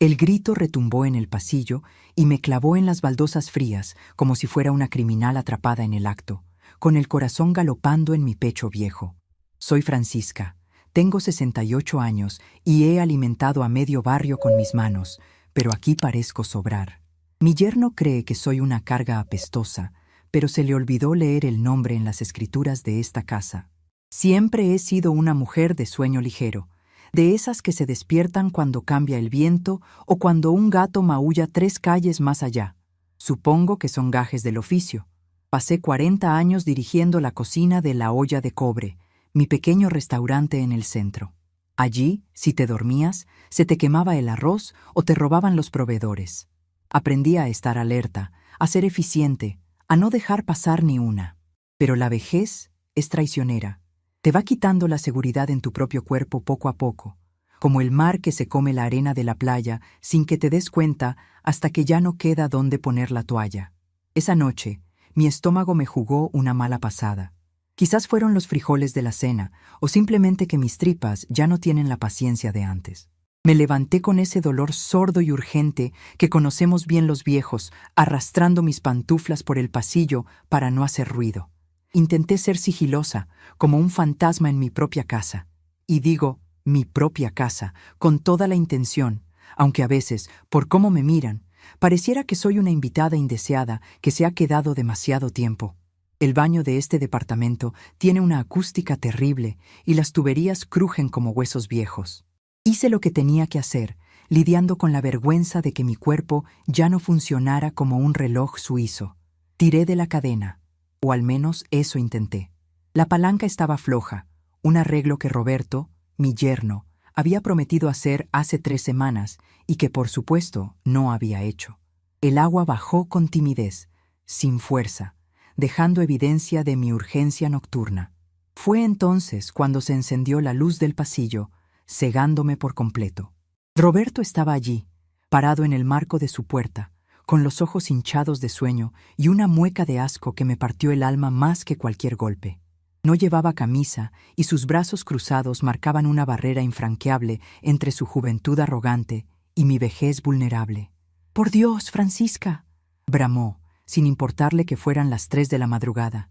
El grito retumbó en el pasillo y me clavó en las baldosas frías como si fuera una criminal atrapada en el acto, con el corazón galopando en mi pecho viejo. Soy Francisca, tengo 68 años y he alimentado a medio barrio con mis manos, pero aquí parezco sobrar. Mi yerno cree que soy una carga apestosa, pero se le olvidó leer el nombre en las escrituras de esta casa. Siempre he sido una mujer de sueño ligero, de esas que se despiertan cuando cambia el viento o cuando un gato maulla 3 calles más allá. Supongo que son gajes del oficio. Pasé 40 años dirigiendo la cocina de La Olla de Cobre, mi pequeño restaurante en el centro. Allí, si te dormías, se te quemaba el arroz o te robaban los proveedores. Aprendí a estar alerta, a ser eficiente, a no dejar pasar ni una. Pero la vejez es traicionera. Te va quitando la seguridad en tu propio cuerpo poco a poco, como el mar que se come la arena de la playa sin que te des cuenta hasta que ya no queda dónde poner la toalla. Esa noche, mi estómago me jugó una mala pasada. Quizás fueron los frijoles de la cena, o simplemente que mis tripas ya no tienen la paciencia de antes. Me levanté con ese dolor sordo y urgente que conocemos bien los viejos, arrastrando mis pantuflas por el pasillo para no hacer ruido. Intenté ser sigilosa, como un fantasma en mi propia casa. Y digo, mi propia casa, con toda la intención, aunque a veces, por cómo me miran, pareciera que soy una invitada indeseada que se ha quedado demasiado tiempo. El baño de este departamento tiene una acústica terrible y las tuberías crujen como huesos viejos. Hice lo que tenía que hacer, lidiando con la vergüenza de que mi cuerpo ya no funcionara como un reloj suizo. Tiré de la cadena. O al menos eso intenté. La palanca estaba floja, un arreglo que Roberto, mi yerno, había prometido hacer hace 3 semanas y que por supuesto no había hecho. El agua bajó con timidez, sin fuerza, dejando evidencia de mi urgencia nocturna. Fue entonces cuando se encendió la luz del pasillo, cegándome por completo. Roberto estaba allí, parado en el marco de su puerta, con los ojos hinchados de sueño y una mueca de asco que me partió el alma más que cualquier golpe. No llevaba camisa y sus brazos cruzados marcaban una barrera infranqueable entre su juventud arrogante y mi vejez vulnerable. «¡Por Dios, Francisca!», bramó, sin importarle que fueran las 3 de la madrugada.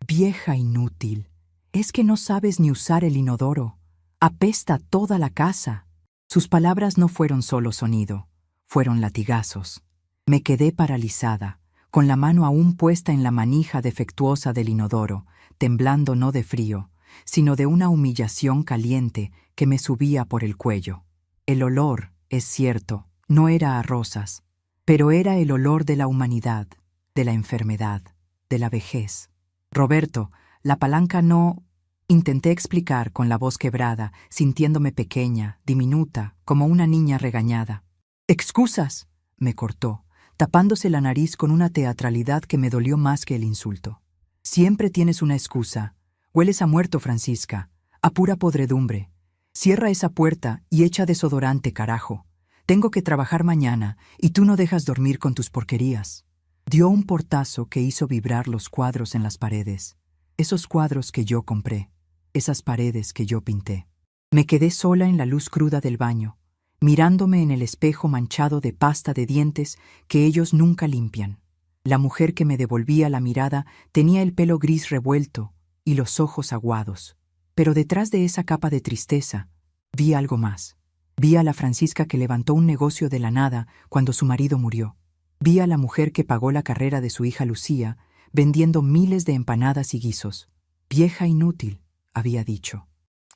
«Vieja inútil, es que no sabes ni usar el inodoro. Apesta toda la casa». Sus palabras no fueron solo sonido, fueron latigazos. Me quedé paralizada, con la mano aún puesta en la manija defectuosa del inodoro, temblando no de frío, sino de una humillación caliente que me subía por el cuello. El olor, es cierto, no era a rosas, pero era el olor de la humanidad, de la enfermedad, de la vejez. «Roberto, la palanca no…», intenté explicar con la voz quebrada, sintiéndome pequeña, diminuta, como una niña regañada. «¡Excusas!», me cortó, tapándose la nariz con una teatralidad que me dolió más que el insulto. «Siempre tienes una excusa. Hueles a muerto, Francisca, a pura podredumbre. Cierra esa puerta y echa desodorante, carajo. Tengo que trabajar mañana y tú no dejas dormir con tus porquerías». Dio un portazo que hizo vibrar los cuadros en las paredes. Esos cuadros que yo compré, esas paredes que yo pinté. Me quedé sola en la luz cruda del baño, mirándome en el espejo manchado de pasta de dientes que ellos nunca limpian. La mujer que me devolvía la mirada tenía el pelo gris revuelto y los ojos aguados. Pero detrás de esa capa de tristeza, vi algo más. Vi a la Francisca que levantó un negocio de la nada cuando su marido murió. Vi a la mujer que pagó la carrera de su hija Lucía, vendiendo miles de empanadas y guisos. «Vieja inútil», había dicho.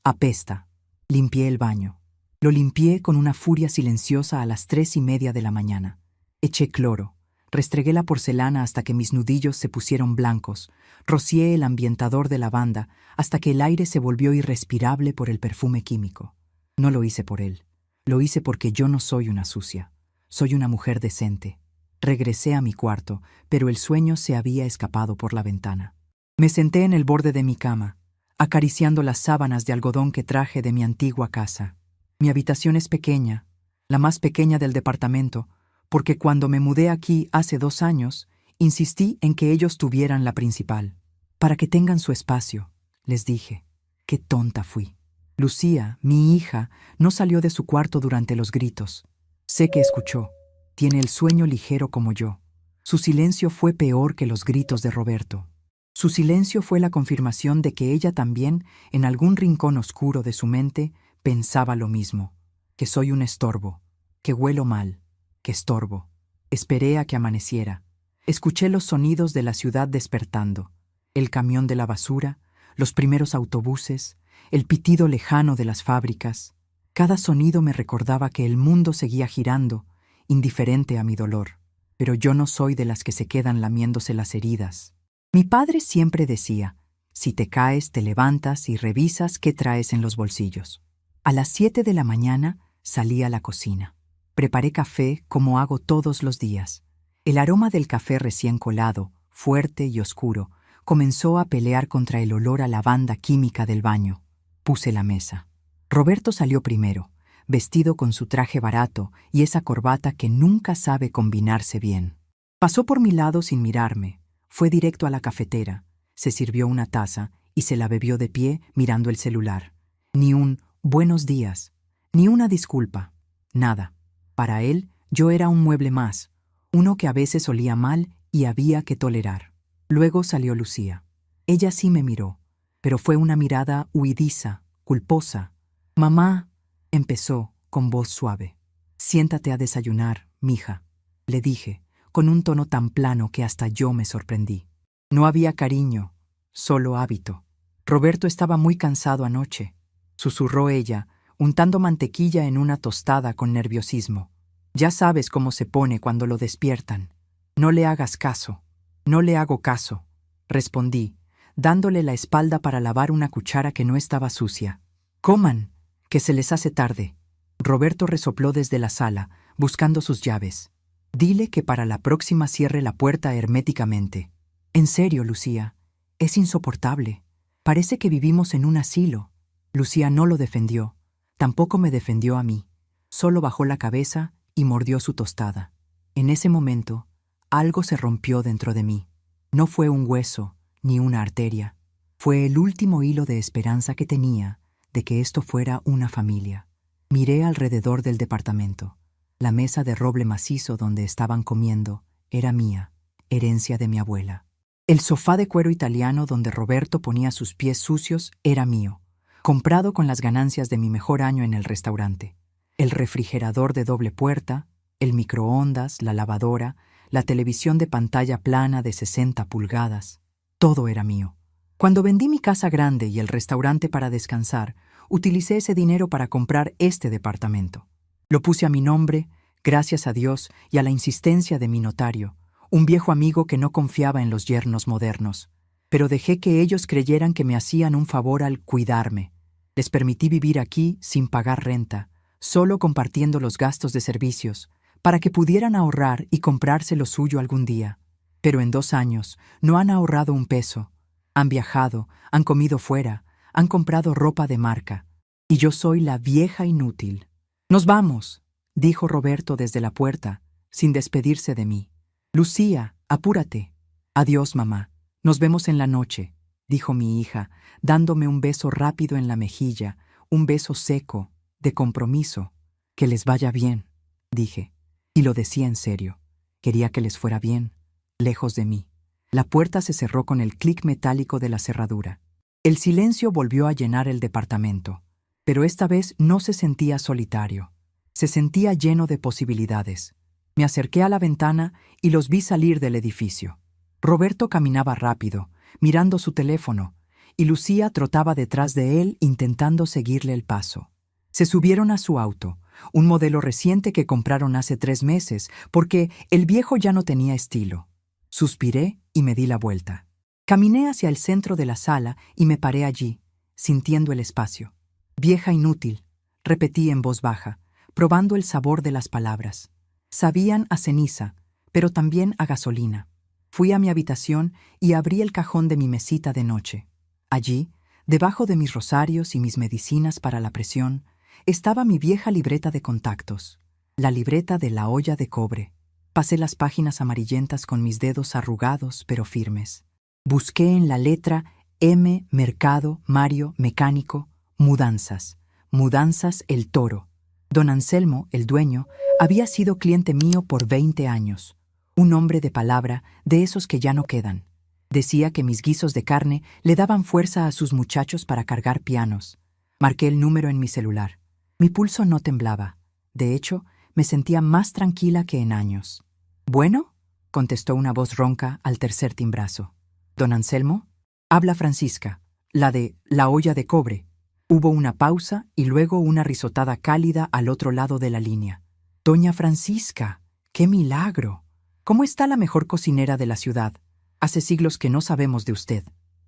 «Apesta». Limpié el baño. Lo limpié con una furia silenciosa a las 3:30 de la mañana. Eché cloro. Restregué la porcelana hasta que mis nudillos se pusieron blancos. Rocié el ambientador de lavanda hasta que el aire se volvió irrespirable por el perfume químico. No lo hice por él. Lo hice porque yo no soy una sucia. Soy una mujer decente. Regresé a mi cuarto, pero el sueño se había escapado por la ventana. Me senté en el borde de mi cama, acariciando las sábanas de algodón que traje de mi antigua casa. Mi habitación es pequeña, la más pequeña del departamento, porque cuando me mudé aquí hace 2 años, insistí en que ellos tuvieran la principal. «Para que tengan su espacio», les dije. Qué tonta fui. Lucía, mi hija, no salió de su cuarto durante los gritos. Sé que escuchó. Tiene el sueño ligero como yo. Su silencio fue peor que los gritos de Roberto. Su silencio fue la confirmación de que ella también, en algún rincón oscuro de su mente, pensaba lo mismo, que soy un estorbo, que huelo mal, que estorbo. Esperé a que amaneciera. Escuché los sonidos de la ciudad despertando, el camión de la basura, los primeros autobuses, el pitido lejano de las fábricas. Cada sonido me recordaba que el mundo seguía girando, indiferente a mi dolor. Pero yo no soy de las que se quedan lamiéndose las heridas. Mi padre siempre decía, si te caes, te levantas y revisas qué traes en los bolsillos. A las 7 de la mañana salí a la cocina. Preparé café como hago todos los días. El aroma del café recién colado, fuerte y oscuro, comenzó a pelear contra el olor a lavanda química del baño. Puse la mesa. Roberto salió primero, vestido con su traje barato y esa corbata que nunca sabe combinarse bien. Pasó por mi lado sin mirarme. Fue directo a la cafetera, se sirvió una taza y se la bebió de pie mirando el celular. Ni un buenos días, ni una disculpa, nada. Para él, yo era un mueble más, uno que a veces olía mal y había que tolerar. Luego salió Lucía. Ella sí me miró, pero fue una mirada huidiza, culposa. «Mamá», empezó con voz suave. «Siéntate a desayunar, mija», le dije, con un tono tan plano que hasta yo me sorprendí. No había cariño, solo hábito. Roberto estaba muy cansado anoche, susurró ella, untando mantequilla en una tostada con nerviosismo. Ya sabes cómo se pone cuando lo despiertan. No le hagas caso. No le hago caso, respondí, dándole la espalda para lavar una cuchara que no estaba sucia. Coman, que se les hace tarde. Roberto resopló desde la sala, buscando sus llaves. Dile que para la próxima cierre la puerta herméticamente. En serio, Lucía, es insoportable. Parece que vivimos en un asilo. Lucía no lo defendió, tampoco me defendió a mí. Solo bajó la cabeza y mordió su tostada. En ese momento, algo se rompió dentro de mí. No fue un hueso, ni una arteria. Fue el último hilo de esperanza que tenía de que esto fuera una familia. Miré alrededor del departamento. La mesa de roble macizo donde estaban comiendo era mía, herencia de mi abuela. El sofá de cuero italiano donde Roberto ponía sus pies sucios era mío, comprado con las ganancias de mi mejor año en el restaurante. El refrigerador de doble puerta, el microondas, la lavadora, la televisión de pantalla plana de 60 pulgadas, todo era mío. Cuando vendí mi casa grande y el restaurante para descansar, utilicé ese dinero para comprar este departamento. Lo puse a mi nombre, gracias a Dios y a la insistencia de mi notario, un viejo amigo que no confiaba en los yernos modernos. Pero dejé que ellos creyeran que me hacían un favor al cuidarme. Les permití vivir aquí sin pagar renta, solo compartiendo los gastos de servicios, para que pudieran ahorrar y comprarse lo suyo algún día. Pero en 2 años no han ahorrado un peso. Han viajado, han comido fuera, han comprado ropa de marca. Y yo soy la vieja inútil. «Nos vamos», dijo Roberto desde la puerta, sin despedirse de mí. «Lucía, apúrate». «Adiós, mamá. Nos vemos en la noche», dijo mi hija, dándome un beso rápido en la mejilla, un beso seco, de compromiso. «Que les vaya bien», dije. Y lo decía en serio. Quería que les fuera bien, lejos de mí. La puerta se cerró con el clic metálico de la cerradura. El silencio volvió a llenar el departamento, pero esta vez no se sentía solitario. Se sentía lleno de posibilidades. Me acerqué a la ventana y los vi salir del edificio. Roberto caminaba rápido, mirando su teléfono, y Lucía trotaba detrás de él intentando seguirle el paso. Se subieron a su auto, un modelo reciente que compraron hace 3 meses, porque el viejo ya no tenía estilo. Suspiré y me di la vuelta. Caminé hacia el centro de la sala y me paré allí, sintiendo el espacio. «Vieja inútil», repetí en voz baja, probando el sabor de las palabras. Sabían a ceniza, pero también a gasolina. Fui a mi habitación y abrí el cajón de mi mesita de noche. Allí, debajo de mis rosarios y mis medicinas para la presión, estaba mi vieja libreta de contactos, la libreta de la olla de cobre. Pasé las páginas amarillentas con mis dedos arrugados pero firmes. Busqué en la letra M, mercado, Mario, mecánico, mudanzas. Mudanzas El Toro. Don Anselmo, el dueño, Había sido cliente mío por 20 años. Un hombre de palabra, de esos que ya no quedan. Decía que mis guisos de carne le daban fuerza a sus muchachos para cargar pianos. Marqué el número en mi celular. Mi pulso no temblaba. De hecho, me sentía más tranquila que en años. «¿Bueno?», contestó una voz ronca al tercer timbrazo. «¿Don Anselmo?». «Habla Francisca, la de la olla de cobre». Hubo una pausa y luego una risotada cálida al otro lado de la línea. «Doña Francisca, qué milagro. ¿Cómo está la mejor cocinera de la ciudad? Hace siglos que no sabemos de usted».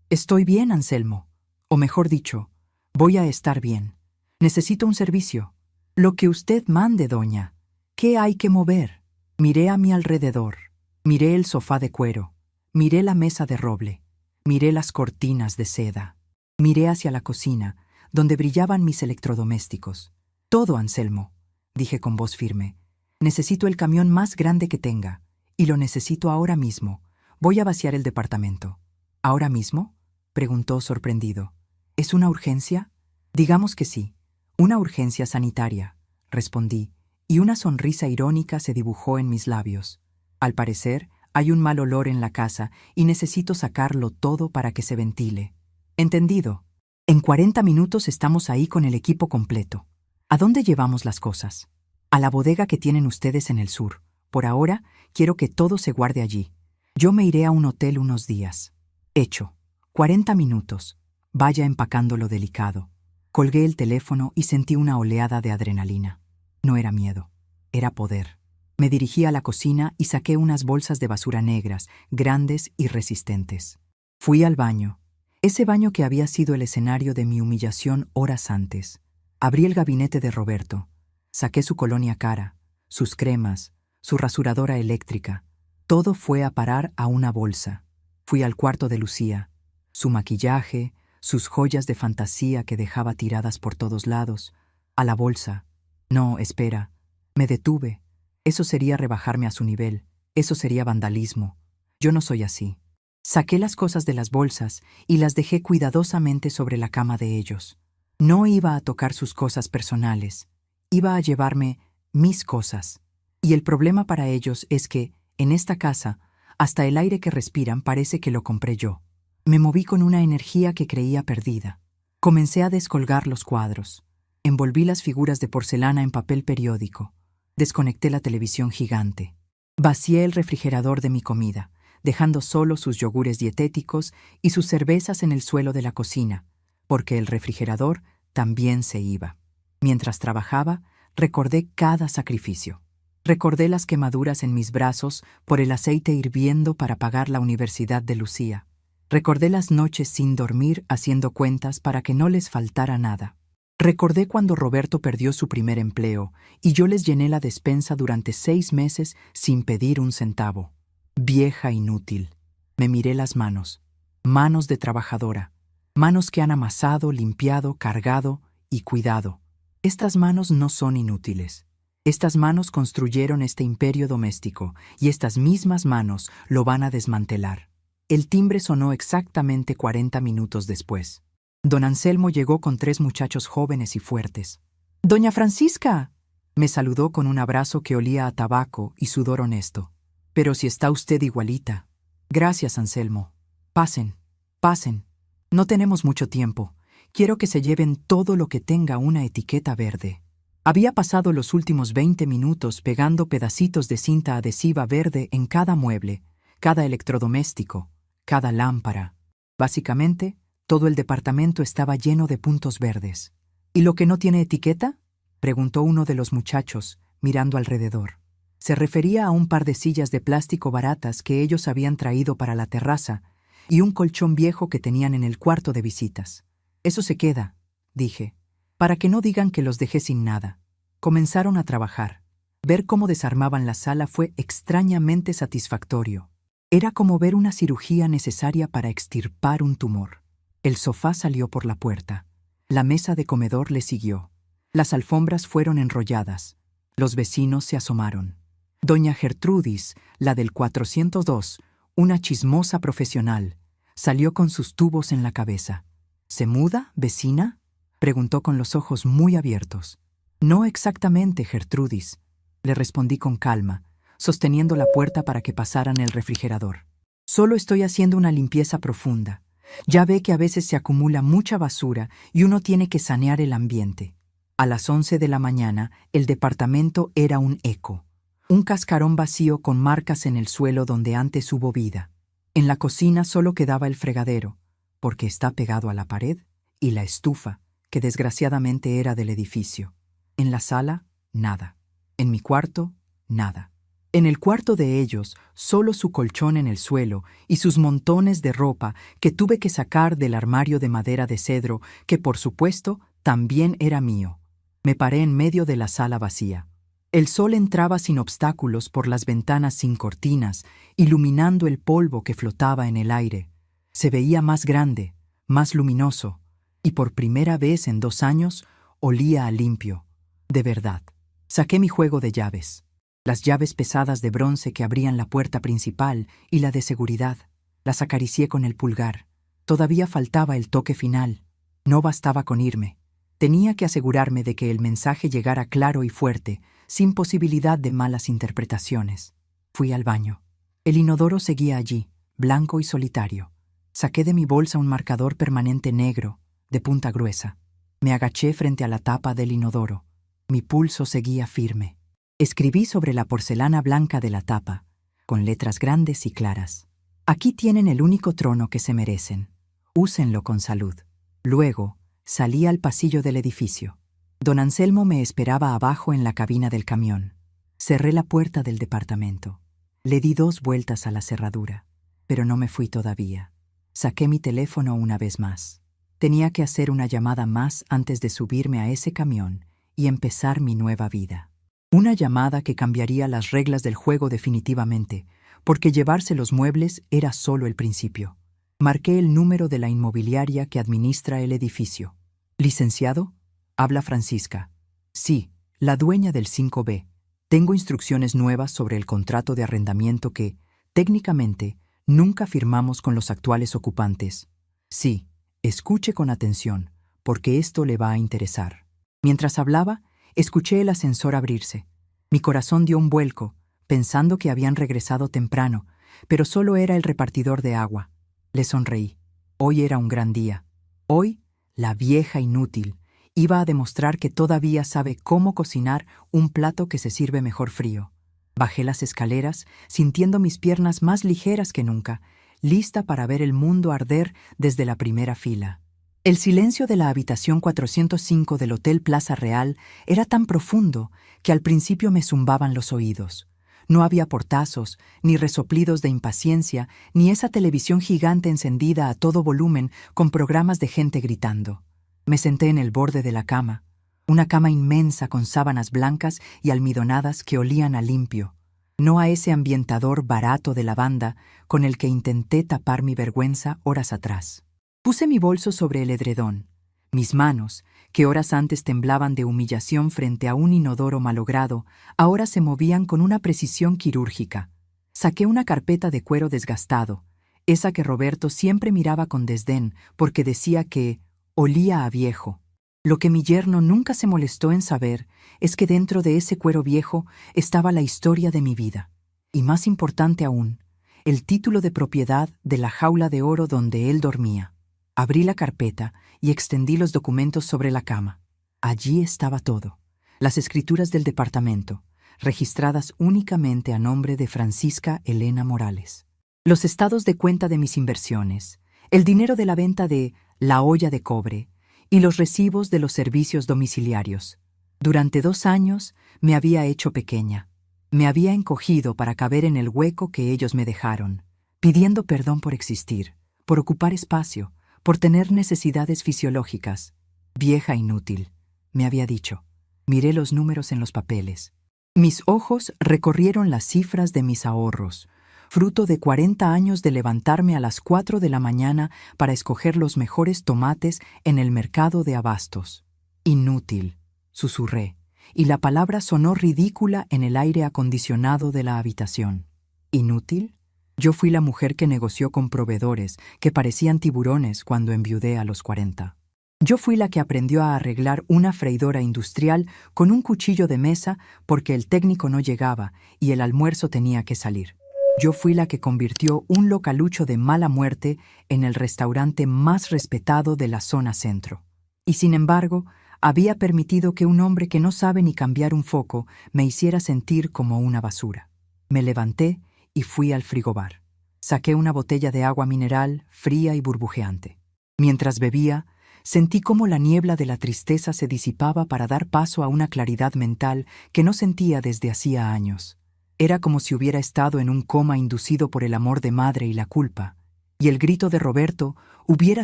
«Estoy bien, Anselmo. O mejor dicho, voy a estar bien. Necesito un servicio». «Lo que usted mande, doña. ¿Qué hay que mover?». Miré a mi alrededor. Miré el sofá de cuero. Miré la mesa de roble. Miré las cortinas de seda. Miré hacia la cocina, donde brillaban mis electrodomésticos. «Todo, Anselmo», dije con voz firme. «Necesito el camión más grande que tenga. Y lo necesito ahora mismo. Voy a vaciar el departamento». «¿Ahora mismo?», preguntó sorprendido. «¿Es una urgencia?». «Digamos que sí. Una urgencia sanitaria», respondí, y una sonrisa irónica se dibujó en mis labios. «Al parecer, hay un mal olor en la casa y necesito sacarlo todo para que se ventile». «Entendido. En 40 minutos estamos ahí con el equipo completo. ¿A dónde llevamos las cosas?». «A la bodega que tienen ustedes en el sur. Por ahora, quiero que todo se guarde allí. Yo me iré a un hotel unos días». «Hecho. 40 minutos. Vaya empacando lo delicado». Colgué el teléfono y sentí una oleada de adrenalina. No era miedo, era poder. Me dirigí a la cocina y saqué unas bolsas de basura negras, grandes y resistentes. Fui al baño, ese baño que había sido el escenario de mi humillación horas antes. Abrí el gabinete de Roberto. Saqué su colonia cara, sus cremas, su rasuradora eléctrica. Todo fue a parar a una bolsa. Fui al cuarto de Lucía. Su maquillaje, sus joyas de fantasía que dejaba tiradas por todos lados, a la bolsa. No, espera. Me detuve. Eso sería rebajarme a su nivel. Eso sería vandalismo. Yo no soy así. Saqué las cosas de las bolsas y las dejé cuidadosamente sobre la cama de ellos. No iba a tocar sus cosas personales. Iba a llevarme mis cosas. Y el problema para ellos es que, en esta casa, hasta el aire que respiran parece que lo compré yo. Me moví con una energía que creía perdida. Comencé a descolgar los cuadros. Envolví las figuras de porcelana en papel periódico. Desconecté la televisión gigante. Vacié el refrigerador de mi comida, dejando solo sus yogures dietéticos y sus cervezas en el suelo de la cocina, porque el refrigerador también se iba. Mientras trabajaba, recordé cada sacrificio. Recordé las quemaduras en mis brazos por el aceite hirviendo para pagar la universidad de Lucía. Recordé las noches sin dormir haciendo cuentas para que no les faltara nada. Recordé cuando Roberto perdió su primer empleo y yo les llené la despensa durante 6 meses sin pedir un centavo. Vieja inútil. Me miré las manos. Manos de trabajadora. Manos que han amasado, limpiado, cargado y cuidado. Estas manos no son inútiles. Estas manos construyeron este imperio doméstico y estas mismas manos lo van a desmantelar. El timbre sonó exactamente 40 minutos después. Don Anselmo llegó con 3 muchachos jóvenes y fuertes. «¡Doña Francisca!», me saludó con un abrazo que olía a tabaco y sudor honesto. «Pero si está usted igualita». «Gracias, Anselmo. Pasen, pasen. No tenemos mucho tiempo. Quiero que se lleven todo lo que tenga una etiqueta verde». Había pasado los últimos 20 minutos pegando pedacitos de cinta adhesiva verde en cada mueble, cada electrodoméstico, cada lámpara. Básicamente, todo el departamento estaba lleno de puntos verdes. «¿Y lo que no tiene etiqueta?», preguntó uno de los muchachos, mirando alrededor. Se refería a un par de sillas de plástico baratas que ellos habían traído para la terraza y un colchón viejo que tenían en el cuarto de visitas. «Eso se queda», dije, «para que no digan que los dejé sin nada». Comenzaron a trabajar. Ver cómo desarmaban la sala fue extrañamente satisfactorio. Era como ver una cirugía necesaria para extirpar un tumor. El sofá salió por la puerta. La mesa de comedor le siguió. Las alfombras fueron enrolladas. Los vecinos se asomaron. Doña Gertrudis, la del 402, una chismosa profesional, salió con sus tubos en la cabeza. «¿Se muda, vecina?», preguntó con los ojos muy abiertos. «No exactamente, Gertrudis. le respondí con calma, sosteniendo la puerta para que pasaran el refrigerador. Solo estoy haciendo una limpieza profunda. Ya ve que a veces se acumula mucha basura y uno tiene que sanear el ambiente. A las 11 de la mañana, el departamento era un eco. Un cascarón vacío con marcas en el suelo donde antes hubo vida. En la cocina solo quedaba el fregadero, porque está pegado a la pared, y la estufa, que desgraciadamente era del edificio. En la sala, nada. En mi cuarto, nada. En el cuarto de ellos, solo su colchón en el suelo y sus montones de ropa que tuve que sacar del armario de madera de cedro, que por supuesto también era mío. Me paré en medio de la sala vacía. El sol entraba sin obstáculos por las ventanas sin cortinas, iluminando el polvo que flotaba en el aire. Se veía más grande, más luminoso, y por primera vez en 2 años olía a limpio. De verdad. Saqué mi juego de llaves. Las llaves pesadas de bronce que abrían la puerta principal y la de seguridad. Las acaricié con el pulgar. Todavía faltaba el toque final. No bastaba con irme. Tenía que asegurarme de que el mensaje llegara claro y fuerte, sin posibilidad de malas interpretaciones. Fui al baño. El inodoro seguía allí, blanco y solitario. Saqué de mi bolsa un marcador permanente negro, de punta gruesa. Me agaché frente a la tapa del inodoro. Mi pulso seguía firme. Escribí sobre la porcelana blanca de la tapa, con letras grandes y claras. Aquí tienen el único trono que se merecen. Úsenlo con salud. Luego, salí al pasillo del edificio. Don Anselmo me esperaba abajo en la cabina del camión. Cerré la puerta del departamento. Le di 2 vueltas a la cerradura, pero no me fui todavía. Saqué mi teléfono una vez más. Tenía que hacer una llamada más antes de subirme a ese camión y empezar mi nueva vida. Una llamada que cambiaría las reglas del juego definitivamente, porque llevarse los muebles era solo el principio. Marqué el número de la inmobiliaria que administra el edificio. ¿Licenciado? Habla Francisca. Sí, la dueña del 5B. Tengo instrucciones nuevas sobre el contrato de arrendamiento que, técnicamente, nunca firmamos con los actuales ocupantes. Sí, escuche con atención, porque esto le va a interesar. Mientras hablaba, escuché el ascensor abrirse. Mi corazón dio un vuelco, pensando que habían regresado temprano, pero solo era el repartidor de agua. Le sonreí. Hoy era un gran día. Hoy, la vieja inútil iba a demostrar que todavía sabe cómo cocinar un plato que se sirve mejor frío. Bajé las escaleras, sintiendo mis piernas más ligeras que nunca, lista para ver el mundo arder desde la primera fila. El silencio de la habitación 405 del Hotel Plaza Real era tan profundo que al principio me zumbaban los oídos. No había portazos, ni resoplidos de impaciencia, ni esa televisión gigante encendida a todo volumen con programas de gente gritando. Me senté en el borde de la cama, una cama inmensa con sábanas blancas y almidonadas que olían a limpio, no a ese ambientador barato de lavanda con el que intenté tapar mi vergüenza horas atrás. Puse mi bolso sobre el edredón. Mis manos, que horas antes temblaban de humillación frente a un inodoro malogrado, ahora se movían con una precisión quirúrgica. Saqué una carpeta de cuero desgastado, esa que Roberto siempre miraba con desdén porque decía que olía a viejo. Lo que mi yerno nunca se molestó en saber es que dentro de ese cuero viejo estaba la historia de mi vida. Y más importante aún, el título de propiedad de la jaula de oro donde él dormía. Abrí la carpeta y extendí los documentos sobre la cama. Allí estaba todo. Las escrituras del departamento, registradas únicamente a nombre de Francisca Elena Morales. Los estados de cuenta de mis inversiones, el dinero de la venta de La Olla de Cobre y los recibos de los servicios domiciliarios. Durante 2 años me había hecho pequeña. Me había encogido para caber en el hueco que ellos me dejaron, pidiendo perdón por existir, por ocupar espacio, por tener necesidades fisiológicas. Vieja inútil, me había dicho. Miré los números en los papeles. Mis ojos recorrieron las cifras de mis ahorros, fruto de 40 años de levantarme a las 4 de la mañana para escoger los mejores tomates en el mercado de abastos. Inútil, susurré, y la palabra sonó ridícula en el aire acondicionado de la habitación. ¿Inútil? Yo fui la mujer que negoció con proveedores que parecían tiburones cuando enviudé a los 40. Yo fui la que aprendió a arreglar una freidora industrial con un cuchillo de mesa porque el técnico no llegaba y el almuerzo tenía que salir. Yo fui la que convirtió un localucho de mala muerte en el restaurante más respetado de la zona centro. Y sin embargo, había permitido que un hombre que no sabe ni cambiar un foco me hiciera sentir como una basura. Me levanté y fui al frigobar. Saqué una botella de agua mineral, fría y burbujeante. Mientras bebía, sentí cómo la niebla de la tristeza se disipaba para dar paso a una claridad mental que no sentía desde hacía años. Era como si hubiera estado en un coma inducido por el amor de madre y la culpa, y el grito de Roberto hubiera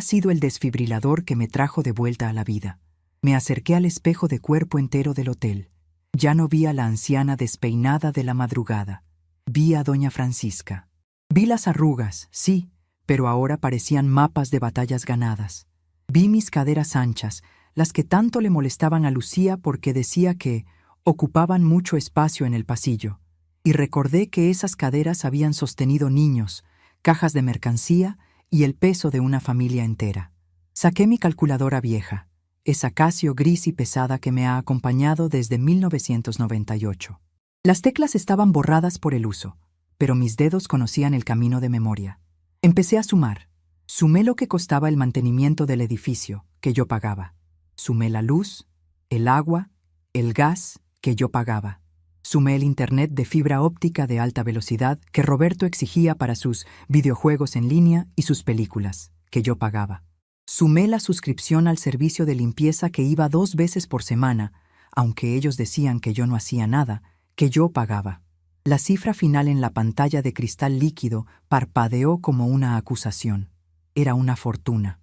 sido el desfibrilador que me trajo de vuelta a la vida. Me acerqué al espejo de cuerpo entero del hotel. Ya no vi a la anciana despeinada de la madrugada. Vi a doña Francisca. Vi las arrugas, sí, pero ahora parecían mapas de batallas ganadas. Vi mis caderas anchas, las que tanto le molestaban a Lucía porque decía que ocupaban mucho espacio en el pasillo, y recordé que esas caderas habían sostenido niños, cajas de mercancía y el peso de una familia entera. Saqué mi calculadora vieja, esa Casio gris y pesada que me ha acompañado desde 1998. Las teclas estaban borradas por el uso, pero mis dedos conocían el camino de memoria. Empecé a sumar. Sumé lo que costaba el mantenimiento del edificio, que yo pagaba. Sumé la luz, el agua, el gas, que yo pagaba. Sumé el internet de fibra óptica de alta velocidad que Roberto exigía para sus videojuegos en línea y sus películas, que yo pagaba. Sumé la suscripción al servicio de limpieza que iba 2 veces por semana, aunque ellos decían que yo no hacía nada, que yo pagaba. La cifra final en la pantalla de cristal líquido parpadeó como una acusación. Era una fortuna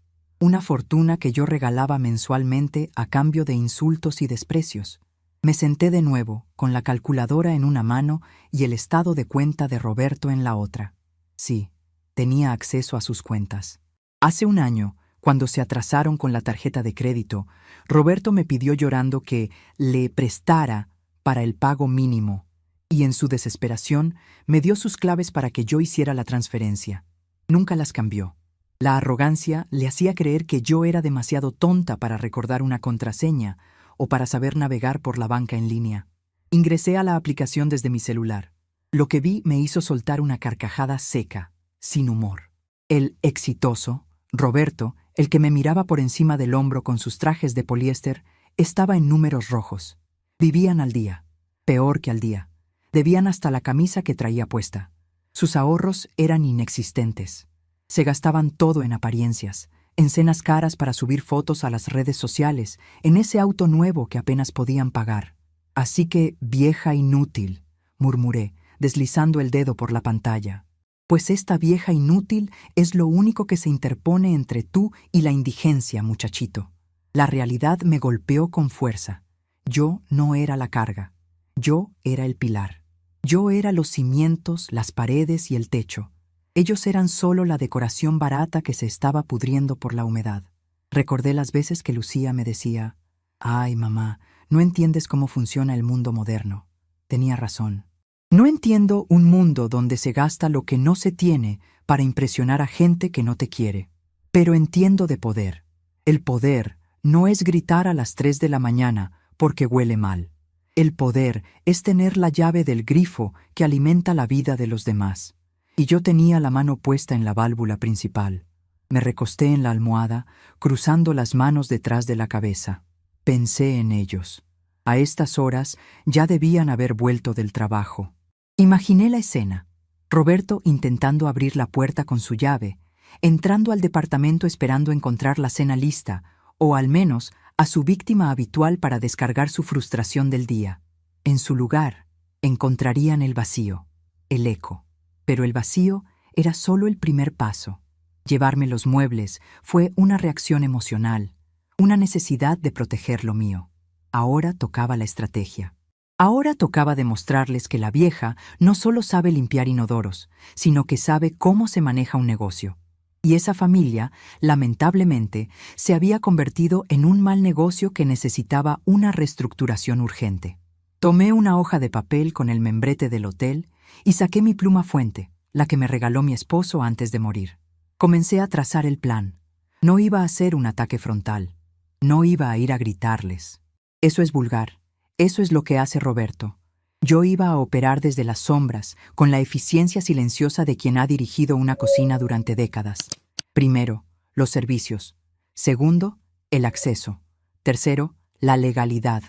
que yo regalaba mensualmente a cambio de insultos y desprecios. Me senté de nuevo, con la calculadora en una mano y el estado de cuenta de Roberto en la otra. Sí, tenía acceso a sus cuentas. Hace un año, cuando se atrasaron con la tarjeta de crédito, Roberto me pidió llorando que le prestara para el pago mínimo, y en su desesperación me dio sus claves para que yo hiciera la transferencia. Nunca las cambió. La arrogancia le hacía creer que yo era demasiado tonta para recordar una contraseña o para saber navegar por la banca en línea. Ingresé a la aplicación desde mi celular. Lo que vi me hizo soltar una carcajada seca, sin humor. El exitoso, Roberto, el que me miraba por encima del hombro con sus trajes de poliéster, estaba en números rojos. Vivían al día, peor que al día. Debían hasta la camisa que traía puesta. Sus ahorros eran inexistentes. Se gastaban todo en apariencias, en cenas caras para subir fotos a las redes sociales, en ese auto nuevo que apenas podían pagar. Así que, vieja inútil, murmuré, deslizando el dedo por la pantalla. Pues esta vieja inútil es lo único que se interpone entre tú y la indigencia, muchachito. La realidad me golpeó con fuerza. Yo no era la carga. Yo era el pilar. Yo era los cimientos, las paredes y el techo. Ellos eran solo la decoración barata que se estaba pudriendo por la humedad. Recordé las veces que Lucía me decía: «Ay, mamá, no entiendes cómo funciona el mundo moderno». Tenía razón. No entiendo un mundo donde se gasta lo que no se tiene para impresionar a gente que no te quiere. Pero entiendo de poder. El poder no es gritar a las 3 de la mañana porque huele mal. El poder es tener la llave del grifo que alimenta la vida de los demás. Y yo tenía la mano puesta en la válvula principal. Me recosté en la almohada, cruzando las manos detrás de la cabeza. Pensé en ellos. A estas horas ya debían haber vuelto del trabajo. Imaginé la escena. Roberto intentando abrir la puerta con su llave, entrando al departamento esperando encontrar la cena lista, o al menos a su víctima habitual para descargar su frustración del día. En su lugar, encontrarían el vacío, el eco. Pero el vacío era solo el primer paso. Llevarme los muebles fue una reacción emocional, una necesidad de proteger lo mío. Ahora tocaba la estrategia. Ahora tocaba demostrarles que la vieja no solo sabe limpiar inodoros, sino que sabe cómo se maneja un negocio. Y esa familia, lamentablemente, se había convertido en un mal negocio que necesitaba una reestructuración urgente. Tomé una hoja de papel con el membrete del hotel y saqué mi pluma fuente, la que me regaló mi esposo antes de morir. Comencé a trazar el plan. No iba a ser un ataque frontal. No iba a ir a gritarles. Eso es vulgar. Eso es lo que hace Roberto. Yo iba a operar desde las sombras, con la eficiencia silenciosa de quien ha dirigido una cocina durante décadas. Primero, los servicios. Segundo, el acceso. Tercero, la legalidad.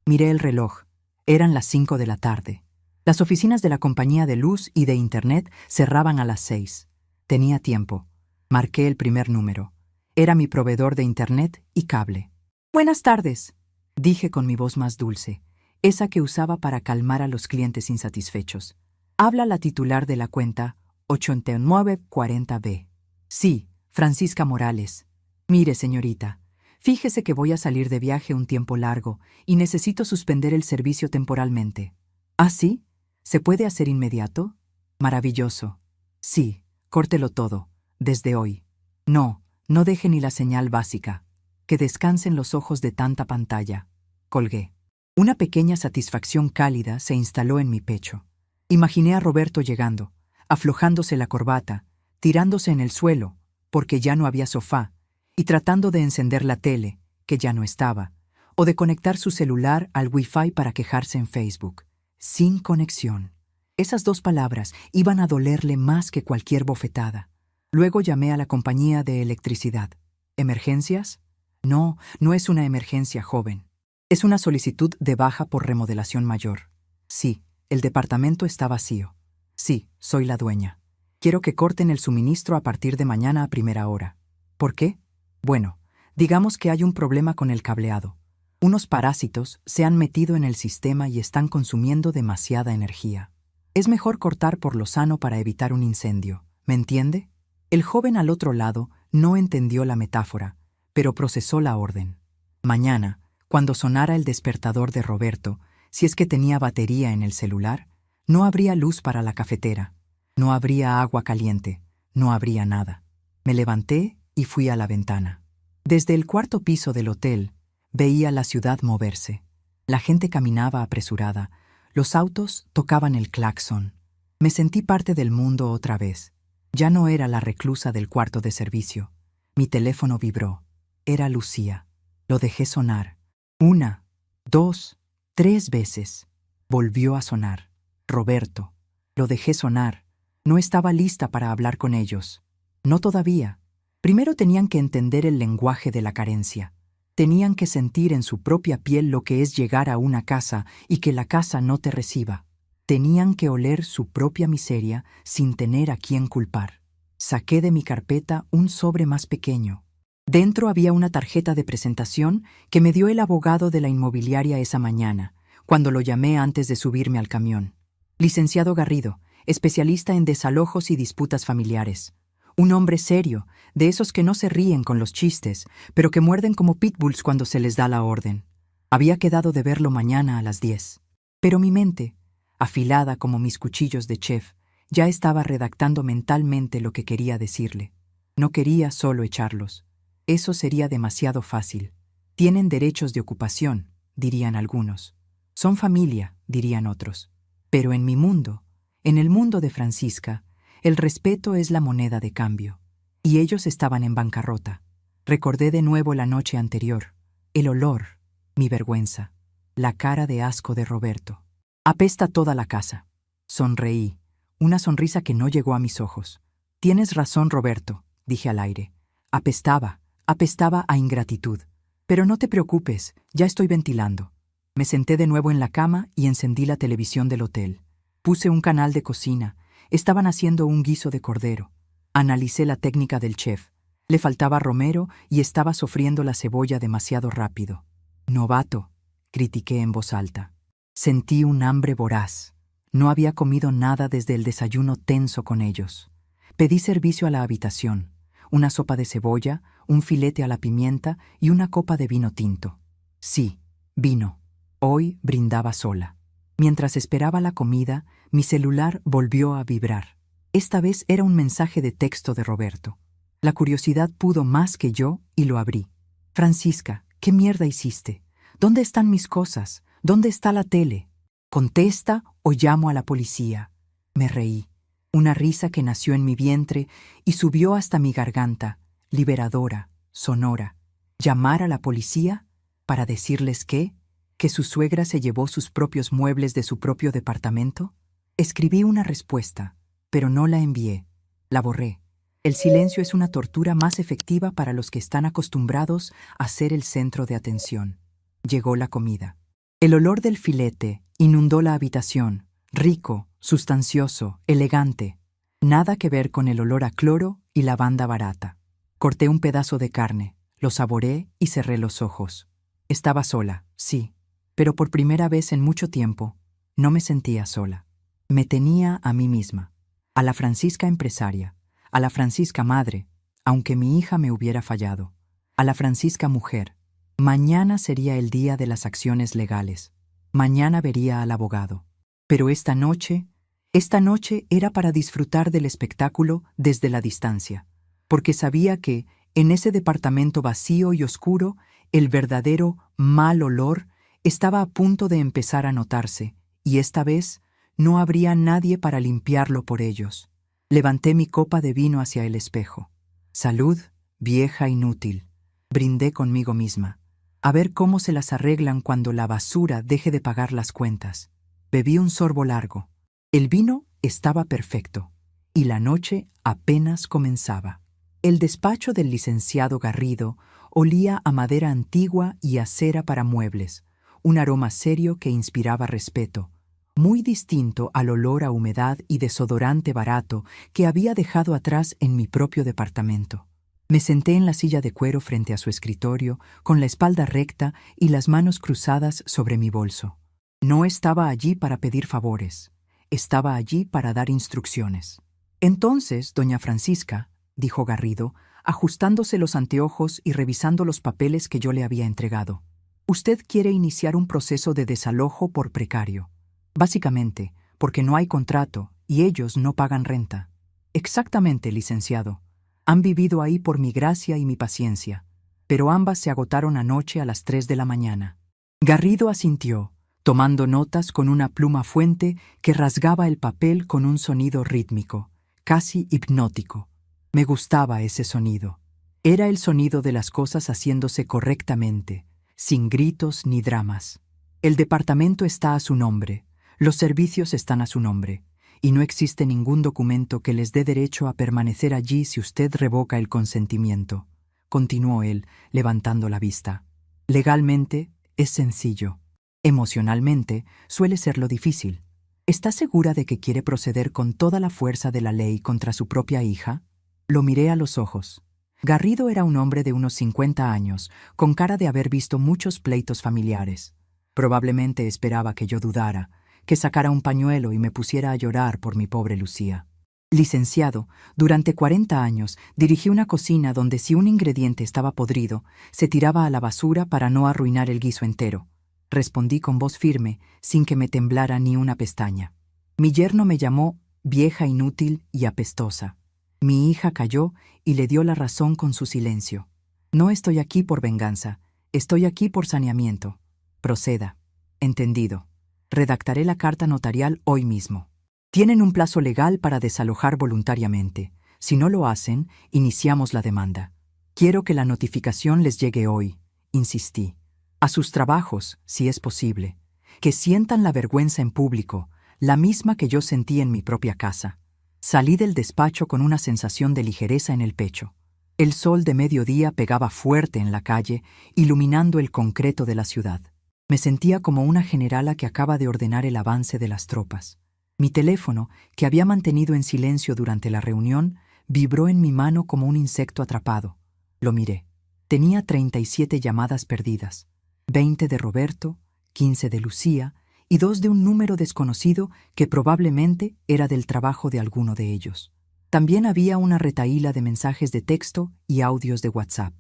Miré el reloj. Eran las 5 de la tarde. Las oficinas de la compañía de luz y de Internet cerraban a las 6. Tenía tiempo. Marqué el primer número. Era mi proveedor de Internet y cable. «Buenas tardes», dije con mi voz más dulce, esa que usaba para calmar a los clientes insatisfechos. «Habla la titular de la cuenta 8940B. Sí, Francisca Morales. Mire, señorita, fíjese que voy a salir de viaje un tiempo largo y necesito suspender el servicio temporalmente». «¿Ah, sí? ¿Se puede hacer inmediato?» «Maravilloso. Sí, córtelo todo, desde hoy. No deje ni la señal básica. Que descansen los ojos de tanta pantalla». Colgué. Una pequeña satisfacción cálida se instaló en mi pecho. Imaginé a Roberto llegando, aflojándose la corbata, tirándose en el suelo, porque ya no había sofá, y tratando de encender la tele, que ya no estaba, o de conectar su celular al Wi-Fi para quejarse en Facebook. Sin conexión. Esas 2 palabras iban a dolerle más que cualquier bofetada. Luego llamé a la compañía de electricidad. ¿Emergencias? No es una emergencia, joven. Es una solicitud de baja por remodelación mayor. Sí, el departamento está vacío. Sí, soy la dueña. Quiero que corten el suministro a partir de mañana a primera hora. ¿Por qué? Bueno, digamos que hay un problema con el cableado. Unos parásitos se han metido en el sistema y están consumiendo demasiada energía. Es mejor cortar por lo sano para evitar un incendio. ¿Me entiende? El joven al otro lado no entendió la metáfora, pero procesó la orden. Mañana, cuando sonara el despertador de Roberto, si es que tenía batería en el celular, no habría luz para la cafetera, no habría agua caliente, no habría nada. Me levanté y fui a la ventana. Desde el 4º piso del hotel, veía la ciudad moverse. La gente caminaba apresurada, los autos tocaban el claxon. Me sentí parte del mundo otra vez. Ya no era la reclusa del cuarto de servicio. Mi teléfono vibró. Era Lucía. Lo dejé sonar. 1, 2, 3 veces. Volvió a sonar. Roberto. Lo dejé sonar. No estaba lista para hablar con ellos. No todavía. Primero tenían que entender el lenguaje de la carencia. Tenían que sentir en su propia piel lo que es llegar a una casa y que la casa no te reciba. Tenían que oler su propia miseria sin tener a quién culpar. Saqué de mi carpeta un sobre más pequeño. Dentro había una tarjeta de presentación que me dio el abogado de la inmobiliaria esa mañana, cuando lo llamé antes de subirme al camión. Licenciado Garrido, especialista en desalojos y disputas familiares. Un hombre serio, de esos que no se ríen con los chistes, pero que muerden como pitbulls cuando se les da la orden. Había quedado de verlo mañana a las 10. Pero mi mente, afilada como mis cuchillos de chef, ya estaba redactando mentalmente lo que quería decirle. No quería solo echarlos. Eso sería demasiado fácil. Tienen derechos de ocupación, dirían algunos. Son familia, dirían otros. Pero en mi mundo, en el mundo de Francisca, el respeto es la moneda de cambio. Y ellos estaban en bancarrota. Recordé de nuevo la noche anterior. El olor, mi vergüenza, la cara de asco de Roberto. Apesta toda la casa. Sonreí, una sonrisa que no llegó a mis ojos. Tienes razón, Roberto, dije al aire. Apestaba a ingratitud. Pero no te preocupes, ya estoy ventilando. Me senté de nuevo en la cama y encendí la televisión del hotel. Puse un canal de cocina. Estaban haciendo un guiso de cordero. Analicé la técnica del chef. Le faltaba romero y estaba sofriendo la cebolla demasiado rápido. Novato, critiqué en voz alta. Sentí un hambre voraz. No había comido nada desde el desayuno tenso con ellos. Pedí servicio a la habitación. Una sopa de cebolla, un filete a la pimienta y una copa de vino tinto. Sí, vino. Hoy brindaba sola. Mientras esperaba la comida, mi celular volvió a vibrar. Esta vez era un mensaje de texto de Roberto. La curiosidad pudo más que yo y lo abrí. Francisca, ¿qué mierda hiciste? ¿Dónde están mis cosas? ¿Dónde está la tele? Contesta o llamo a la policía. Me reí. Una risa que nació en mi vientre y subió hasta mi garganta, liberadora, sonora. ¿Llamar a la policía para decirles que su suegra se llevó sus propios muebles de su propio departamento? Escribí una respuesta, pero no la envié. La borré. El silencio es una tortura más efectiva para los que están acostumbrados a ser el centro de atención. Llegó la comida. El olor del filete inundó la habitación, rico, sustancioso, elegante. Nada que ver con el olor a cloro y lavanda barata. Corté un pedazo de carne, lo saboreé y cerré los ojos. Estaba sola, sí, pero por primera vez en mucho tiempo no me sentía sola. Me tenía a mí misma, a la Francisca empresaria, a la Francisca madre, aunque mi hija me hubiera fallado, a la Francisca mujer. Mañana sería el día de las acciones legales. Mañana vería al abogado. Pero esta noche era para disfrutar del espectáculo desde la distancia, porque sabía que, en ese departamento vacío y oscuro, el verdadero mal olor estaba a punto de empezar a notarse, y esta vez no habría nadie para limpiarlo por ellos. Levanté mi copa de vino hacia el espejo. Salud, vieja inútil. Brindé conmigo misma. A ver cómo se las arreglan cuando la basura deje de pagar las cuentas. Bebí un sorbo largo. El vino estaba perfecto, y la noche apenas comenzaba. El despacho del licenciado Garrido olía a madera antigua y a cera para muebles, un aroma serio que inspiraba respeto, muy distinto al olor a humedad y desodorante barato que había dejado atrás en mi propio departamento. Me senté en la silla de cuero frente a su escritorio, con la espalda recta y las manos cruzadas sobre mi bolso. No estaba allí para pedir favores, estaba allí para dar instrucciones. Entonces, doña Francisca, dijo Garrido, ajustándose los anteojos y revisando los papeles que yo le había entregado, usted quiere iniciar un proceso de desalojo por precario. Básicamente, porque no hay contrato y ellos no pagan renta. Exactamente, licenciado. Han vivido ahí por mi gracia y mi paciencia, pero ambas se agotaron anoche a las 3 de la mañana. Garrido asintió, tomando notas con una pluma fuente que rasgaba el papel con un sonido rítmico, casi hipnótico. Me gustaba ese sonido. Era el sonido de las cosas haciéndose correctamente, sin gritos ni dramas. El departamento está a su nombre, los servicios están a su nombre, y no existe ningún documento que les dé derecho a permanecer allí si usted revoca el consentimiento, continuó él, levantando la vista. Legalmente es sencillo. Emocionalmente suele ser lo difícil. ¿Está segura de que quiere proceder con toda la fuerza de la ley contra su propia hija? Lo miré a los ojos. Garrido era un hombre de unos 50 años, con cara de haber visto muchos pleitos familiares. Probablemente esperaba que yo dudara, que sacara un pañuelo y me pusiera a llorar por mi pobre Lucía. Licenciado, durante 40 años dirigí una cocina donde si un ingrediente estaba podrido, se tiraba a la basura para no arruinar el guiso entero. Respondí con voz firme, sin que me temblara ni una pestaña. Mi yerno me llamó vieja inútil y apestosa. Mi hija calló y le dio la razón con su silencio. No estoy aquí por venganza, estoy aquí por saneamiento. Proceda. Entendido. Redactaré la carta notarial hoy mismo. Tienen un plazo legal para desalojar voluntariamente. Si no lo hacen, iniciamos la demanda. Quiero que la notificación les llegue hoy, insistí. A sus trabajos, si es posible. Que sientan la vergüenza en público, la misma que yo sentí en mi propia casa. Salí del despacho con una sensación de ligereza en el pecho. El sol de mediodía pegaba fuerte en la calle, iluminando el concreto de la ciudad. Me sentía como una generala que acaba de ordenar el avance de las tropas. Mi teléfono, que había mantenido en silencio durante la reunión, vibró en mi mano como un insecto atrapado. Lo miré. Tenía 37 llamadas perdidas. 20 de Roberto, 15 de Lucía y 2 de un número desconocido que probablemente era del trabajo de alguno de ellos. También había una retahíla de mensajes de texto y audios de WhatsApp.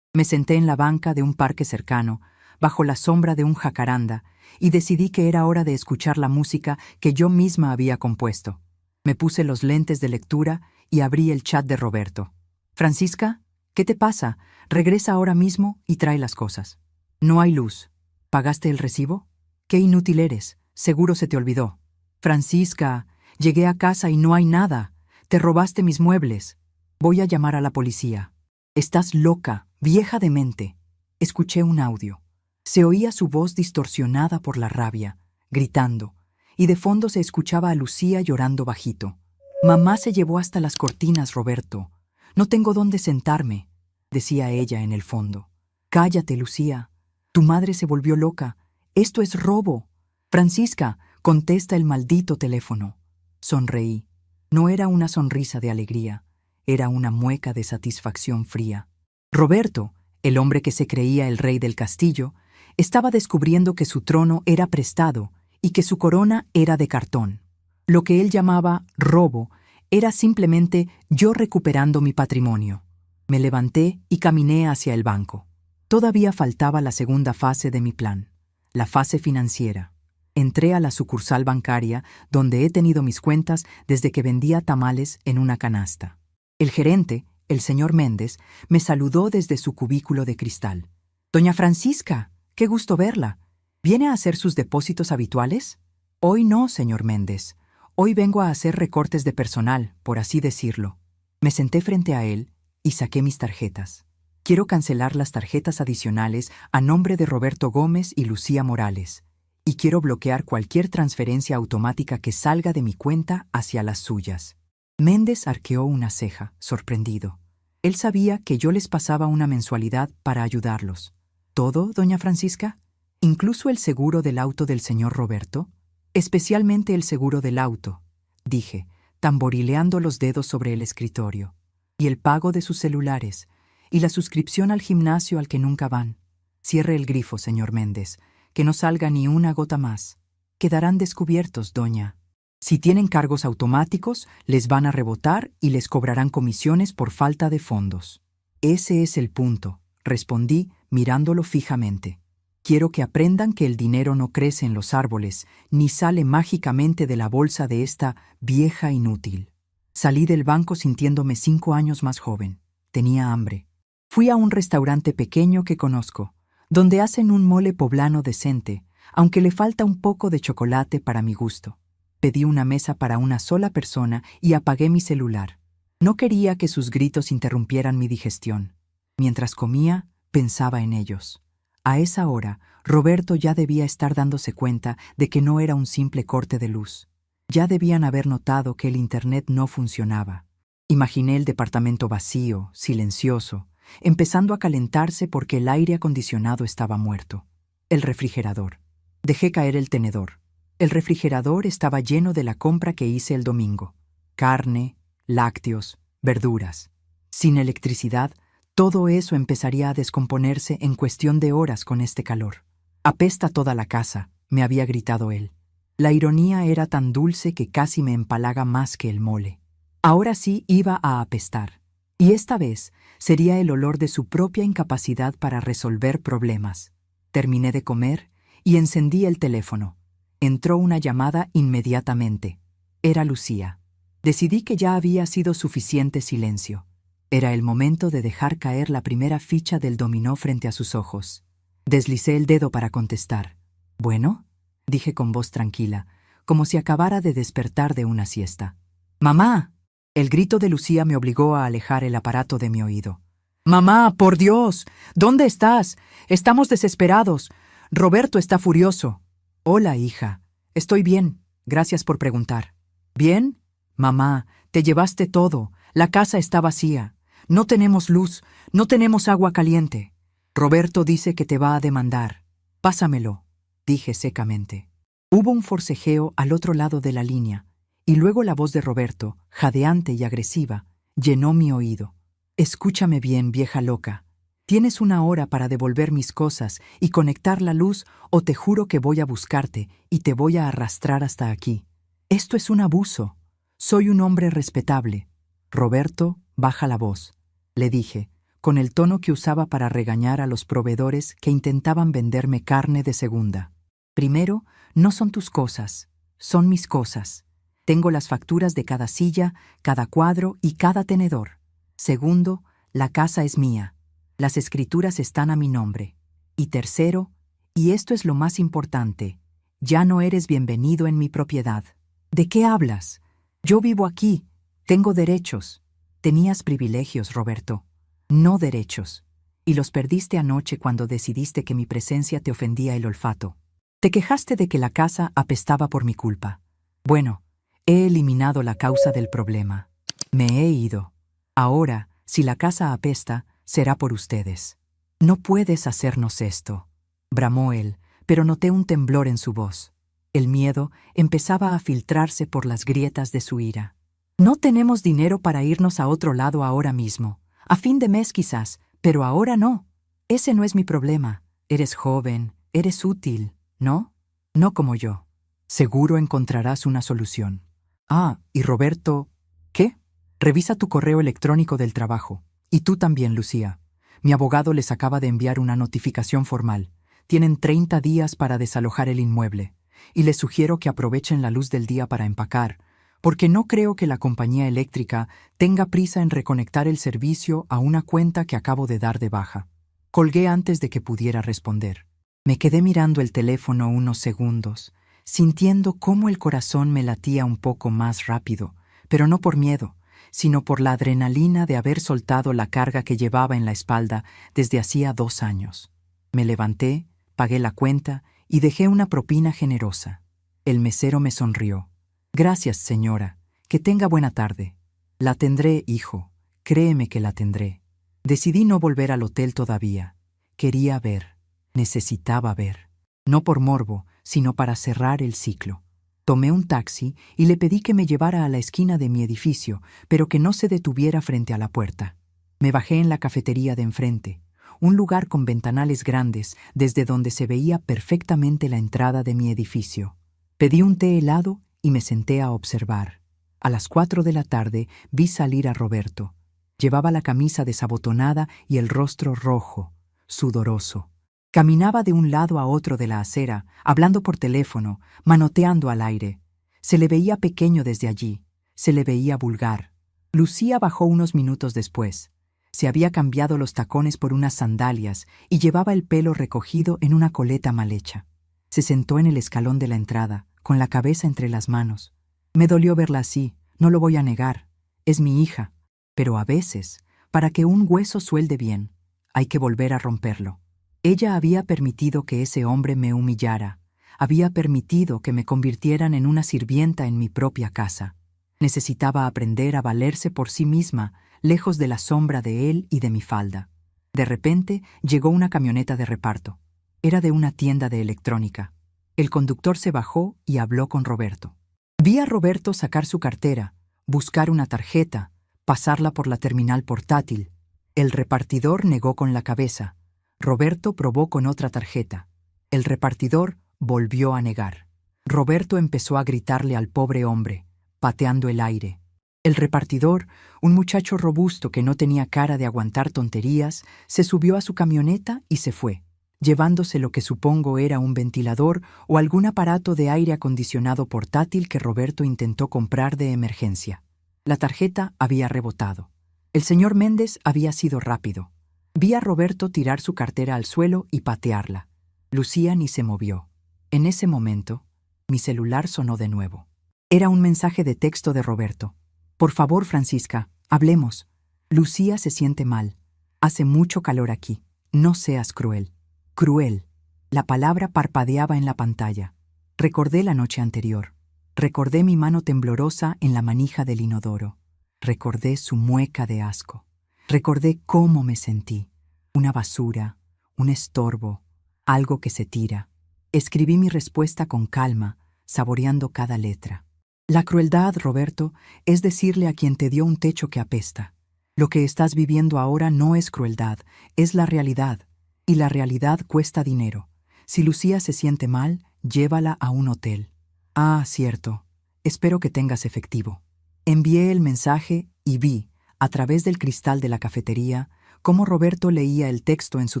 Me senté en la banca de un parque cercano, bajo la sombra de un jacaranda, y decidí que era hora de escuchar la música que yo misma había compuesto. Me puse los lentes de lectura y abrí el chat de Roberto. «Francisca, ¿qué te pasa? Regresa ahora mismo y trae las cosas. No hay luz. ¿Pagaste el recibo? Qué inútil eres. Seguro se te olvidó. Francisca, llegué a casa y no hay nada. Te robaste mis muebles. Voy a llamar a la policía. Estás loca, vieja demente. Escuché un audio. Se oía su voz distorsionada por la rabia, gritando, y de fondo se escuchaba a Lucía llorando bajito. Mamá se llevó hasta las cortinas, Roberto. No tengo dónde sentarme, decía ella en el fondo. Cállate, Lucía. Tu madre se volvió loca. Esto es robo. Francisca, contesta el maldito teléfono. Sonreí. No era una sonrisa de alegría, era una mueca de satisfacción fría. Roberto, el hombre que se creía el rey del castillo, estaba descubriendo que su trono era prestado y que su corona era de cartón. Lo que él llamaba robo era simplemente yo recuperando mi patrimonio. Me levanté y caminé hacia el banco. Todavía faltaba la segunda fase de mi plan, la fase financiera. Entré a la sucursal bancaria donde he tenido mis cuentas desde que vendía tamales en una canasta. El gerente, el señor Méndez, me saludó desde su cubículo de cristal. «Doña Francisca, qué gusto verla. ¿Viene a hacer sus depósitos habituales?» «Hoy no, señor Méndez. Hoy vengo a hacer recortes de personal, por así decirlo». Me senté frente a él y saqué mis tarjetas. Quiero cancelar las tarjetas adicionales a nombre de Roberto Gómez y Lucía Morales. Y quiero bloquear cualquier transferencia automática que salga de mi cuenta hacia las suyas. Méndez arqueó una ceja, sorprendido. Él sabía que yo les pasaba una mensualidad para ayudarlos. ¿Todo, doña Francisca? ¿Incluso el seguro del auto del señor Roberto? Especialmente el seguro del auto, dije, tamborileando los dedos sobre el escritorio. Y el pago de sus celulares, y la suscripción al gimnasio al que nunca van. Cierre el grifo, señor Méndez. Que no salga ni una gota más. Quedarán descubiertos, doña. Si tienen cargos automáticos, les van a rebotar y les cobrarán comisiones por falta de fondos. Ese es el punto, respondí mirándolo fijamente. Quiero que aprendan que el dinero no crece en los árboles, ni sale mágicamente de la bolsa de esta vieja inútil. Salí del banco sintiéndome 5 años más joven. Tenía hambre. Fui a un restaurante pequeño que conozco, donde hacen un mole poblano decente, aunque le falta un poco de chocolate para mi gusto. Pedí una mesa para una sola persona y apagué mi celular. No quería que sus gritos interrumpieran mi digestión. Mientras comía, pensaba en ellos. A esa hora, Roberto ya debía estar dándose cuenta de que no era un simple corte de luz. Ya debían haber notado que el internet no funcionaba. Imaginé el departamento vacío, silencioso, empezando a calentarse porque el aire acondicionado estaba muerto. El refrigerador. Dejé caer el tenedor. El refrigerador estaba lleno de la compra que hice el domingo. Carne, lácteos, verduras. Sin electricidad, todo eso empezaría a descomponerse en cuestión de horas con este calor. «Apesta toda la casa», me había gritado él. La ironía era tan dulce que casi me empalaga más que el mole. Ahora sí iba a apestar. Y esta vez sería el olor de su propia incapacidad para resolver problemas. Terminé de comer y encendí el teléfono. Entró una llamada inmediatamente. Era Lucía. Decidí que ya había sido suficiente silencio. Era el momento de dejar caer la primera ficha del dominó frente a sus ojos. Deslicé el dedo para contestar. «¿Bueno?», dije con voz tranquila, como si acabara de despertar de una siesta. «¡Mamá!». El grito de Lucía me obligó a alejar el aparato de mi oído. «¡Mamá, por Dios! ¿Dónde estás? Estamos desesperados. Roberto está furioso». «Hola, hija. Estoy bien. Gracias por preguntar». «¿Bien? Mamá, te llevaste todo. La casa está vacía. No tenemos luz. No tenemos agua caliente. Roberto dice que te va a demandar. Pásamelo», dije secamente. Hubo un forcejeo al otro lado de la línea, y luego la voz de Roberto, jadeante y agresiva, llenó mi oído. «Escúchame bien, vieja loca. Tienes 1 hora para devolver mis cosas y conectar la luz o te juro que voy a buscarte y te voy a arrastrar hasta aquí. Esto es un abuso. Soy un hombre respetable». «Roberto, baja la voz», le dije, con el tono que usaba para regañar a los proveedores que intentaban venderme carne de segunda. «Primero, no son tus cosas, son mis cosas. Tengo las facturas de cada silla, cada cuadro y cada tenedor. Segundo, la casa es mía. Las escrituras están a mi nombre. Y tercero, y esto es lo más importante, ya no eres bienvenido en mi propiedad». «¿De qué hablas? Yo vivo aquí. Tengo derechos». «Tenías privilegios, Roberto, no derechos. Y los perdiste anoche cuando decidiste que mi presencia te ofendía el olfato. Te quejaste de que la casa apestaba por mi culpa. Bueno, he eliminado la causa del problema. Me he ido. Ahora, si la casa apesta, será por ustedes. No puedes hacernos esto, bramó él, pero noté un temblor en su voz. El miedo empezaba a filtrarse por las grietas de su ira. No tenemos dinero para irnos a otro lado ahora mismo. A fin de mes quizás, pero ahora no. Ese no es mi problema. Eres joven, eres útil, ¿no? No como yo. Seguro encontrarás una solución. Ah, y Roberto, ¿qué? Revisa tu correo electrónico del trabajo. Y tú también, Lucía. Mi abogado les acaba de enviar una notificación formal. Tienen 30 días para desalojar el inmueble. Y les sugiero que aprovechen la luz del día para empacar, porque no creo que la compañía eléctrica tenga prisa en reconectar el servicio a una cuenta que acabo de dar de baja. Colgué antes de que pudiera responder. Me quedé mirando el teléfono unos segundos, sintiendo cómo el corazón me latía un poco más rápido, pero no por miedo, sino por la adrenalina de haber soltado la carga que llevaba en la espalda desde hacía 2 años. Me levanté, pagué la cuenta y dejé una propina generosa. El mesero me sonrió. Gracias, señora. Que tenga buena tarde. La tendré, hijo. Créeme que la tendré. Decidí no volver al hotel todavía. Quería ver. Necesitaba ver. No por morbo, sino para cerrar el ciclo. Tomé un taxi y le pedí que me llevara a la esquina de mi edificio, pero que no se detuviera frente a la puerta. Me bajé en la cafetería de enfrente, un lugar con ventanales grandes desde donde se veía perfectamente la entrada de mi edificio. Pedí un té helado y me senté a observar. A las 4 de la tarde vi salir a Roberto. Llevaba la camisa desabotonada y el rostro rojo, sudoroso. Caminaba de un lado a otro de la acera, hablando por teléfono, manoteando al aire. Se le veía pequeño desde allí, se le veía vulgar. Lucía bajó unos minutos después. Se había cambiado los tacones por unas sandalias y llevaba el pelo recogido en una coleta mal hecha. Se sentó en el escalón de la entrada, con la cabeza entre las manos. Me dolió verla así, no lo voy a negar. Es mi hija. Pero a veces, para que un hueso suelde bien, hay que volver a romperlo. Ella había permitido que ese hombre me humillara. Había permitido que me convirtieran en una sirvienta en mi propia casa. Necesitaba aprender a valerse por sí misma, lejos de la sombra de él y de mi falda. De repente llegó una camioneta de reparto. Era de una tienda de electrónica. El conductor se bajó y habló con Roberto. Vi a Roberto sacar su cartera, buscar una tarjeta, pasarla por la terminal portátil. El repartidor negó con la cabeza. Roberto probó con otra tarjeta. El repartidor volvió a negar. Roberto empezó a gritarle al pobre hombre, pateando el aire. El repartidor, un muchacho robusto que no tenía cara de aguantar tonterías, se subió a su camioneta y se fue, llevándose lo que supongo era un ventilador o algún aparato de aire acondicionado portátil que Roberto intentó comprar de emergencia. La tarjeta había rebotado. El señor Méndez había sido rápido. Vi a Roberto tirar su cartera al suelo y patearla. Lucía ni se movió. En ese momento, mi celular sonó de nuevo. Era un mensaje de texto de Roberto. Por favor, Francisca, hablemos. Lucía se siente mal. Hace mucho calor aquí. No seas cruel. Cruel. La palabra parpadeaba en la pantalla. Recordé la noche anterior. Recordé mi mano temblorosa en la manija del inodoro. Recordé su mueca de asco. Recordé cómo me sentí. Una basura, un estorbo, algo que se tira. Escribí mi respuesta con calma, saboreando cada letra. La crueldad, Roberto, es decirle a quien te dio un techo que apesta. Lo que estás viviendo ahora no es crueldad, es la realidad. Y la realidad cuesta dinero. Si Lucía se siente mal, llévala a un hotel. Ah, cierto. Espero que tengas efectivo. Envié el mensaje y vi, a través del cristal de la cafetería, cómo Roberto leía el texto en su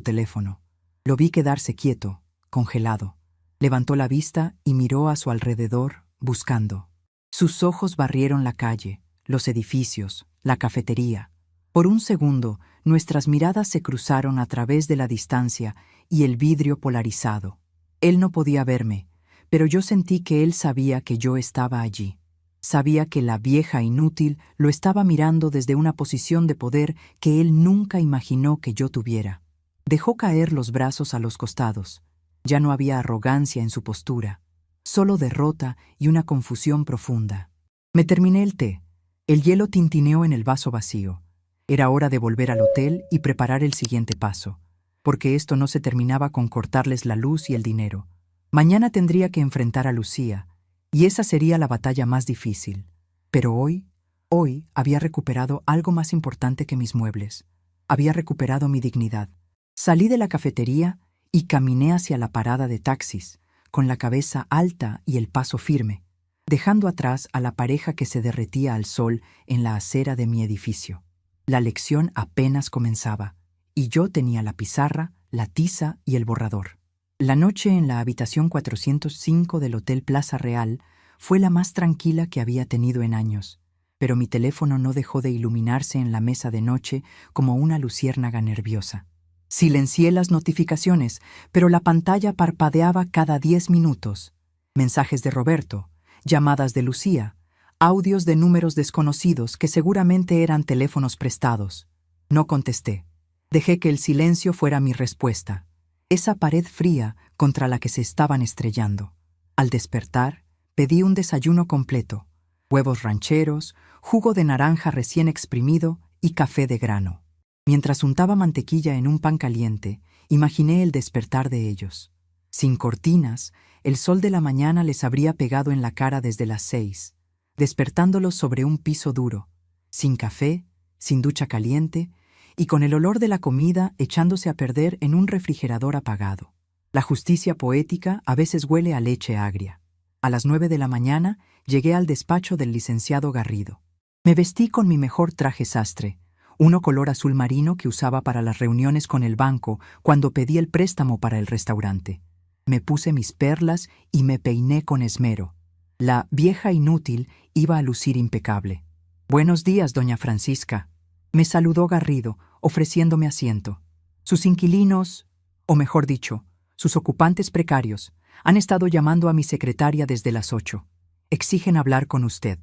teléfono. Lo vi quedarse quieto, congelado. Levantó la vista y miró a su alrededor, buscando. Sus ojos barrieron la calle, los edificios, la cafetería. Por un segundo, nuestras miradas se cruzaron a través de la distancia y el vidrio polarizado. Él no podía verme, pero yo sentí que él sabía que yo estaba allí. Sabía que la vieja inútil lo estaba mirando desde una posición de poder que él nunca imaginó que yo tuviera. Dejó caer los brazos a los costados. Ya no había arrogancia en su postura, solo derrota y una confusión profunda. Me terminé el té. El hielo tintineó en el vaso vacío. Era hora de volver al hotel y preparar el siguiente paso, porque esto no se terminaba con cortarles la luz y el dinero. Mañana tendría que enfrentar a Lucía, y esa sería la batalla más difícil. Pero hoy había recuperado algo más importante que mis muebles. Había recuperado mi dignidad. Salí de la cafetería y caminé hacia la parada de taxis, con la cabeza alta y el paso firme, dejando atrás a la pareja que se derretía al sol en la acera de mi edificio. La lección apenas comenzaba, y yo tenía la pizarra, la tiza y el borrador. La noche en la habitación 405 del Hotel Plaza Real fue la más tranquila que había tenido en años, pero mi teléfono no dejó de iluminarse en la mesa de noche como una luciérnaga nerviosa. Silencié las notificaciones, pero la pantalla parpadeaba cada 10 minutos. Mensajes de Roberto, llamadas de Lucía, audios de números desconocidos que seguramente eran teléfonos prestados. No contesté. Dejé que el silencio fuera mi respuesta, esa pared fría contra la que se estaban estrellando. Al despertar, pedí un desayuno completo: huevos rancheros, jugo de naranja recién exprimido y café de grano. Mientras untaba mantequilla en un pan caliente, imaginé el despertar de ellos. Sin cortinas, el sol de la mañana les habría pegado en la cara desde las 6, despertándolos sobre un piso duro, sin café, sin ducha caliente, y con el olor de la comida echándose a perder en un refrigerador apagado. La justicia poética a veces huele a leche agria. A las 9 de la mañana llegué al despacho del licenciado Garrido. Me vestí con mi mejor traje sastre, uno color azul marino que usaba para las reuniones con el banco cuando pedí el préstamo para el restaurante. Me puse mis perlas y me peiné con esmero. La vieja inútil iba a lucir impecable. «Buenos días, doña Francisca», me saludó Garrido, ofreciéndome asiento. Sus inquilinos, o mejor dicho, sus ocupantes precarios, han estado llamando a mi secretaria desde las 8. Exigen hablar con usted.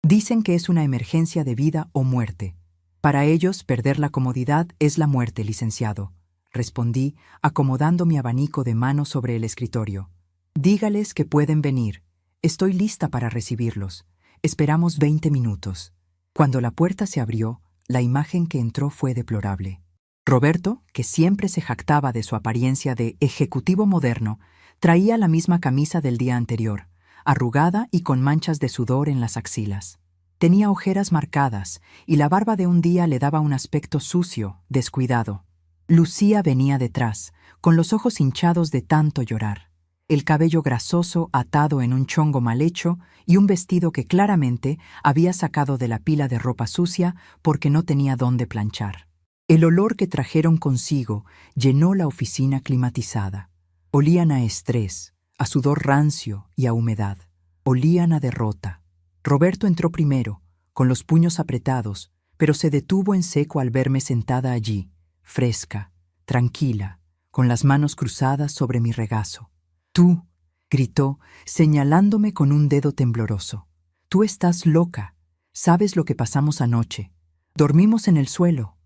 Dicen que es una emergencia de vida o muerte. Para ellos, perder la comodidad es la muerte, licenciado, respondí, acomodando mi abanico de mano sobre el escritorio. Dígales que pueden venir. Estoy lista para recibirlos. Esperamos 20 minutos. Cuando la puerta se abrió, la imagen que entró fue deplorable. Roberto, que siempre se jactaba de su apariencia de ejecutivo moderno, traía la misma camisa del día anterior, arrugada y con manchas de sudor en las axilas. Tenía ojeras marcadas y la barba de un día le daba un aspecto sucio, descuidado. Lucía venía detrás, con los ojos hinchados de tanto llorar, el cabello grasoso atado en un chongo mal hecho y un vestido que claramente había sacado de la pila de ropa sucia porque no tenía dónde planchar. El olor que trajeron consigo llenó la oficina climatizada. Olían a estrés, a sudor rancio y a humedad. Olían a derrota. Roberto entró primero, con los puños apretados, pero se detuvo en seco al verme sentada allí, fresca, tranquila, con las manos cruzadas sobre mi regazo. «Tú», gritó, señalándome con un dedo tembloroso. «Tú estás loca. Sabes lo que pasamos anoche. Dormimos en el suelo,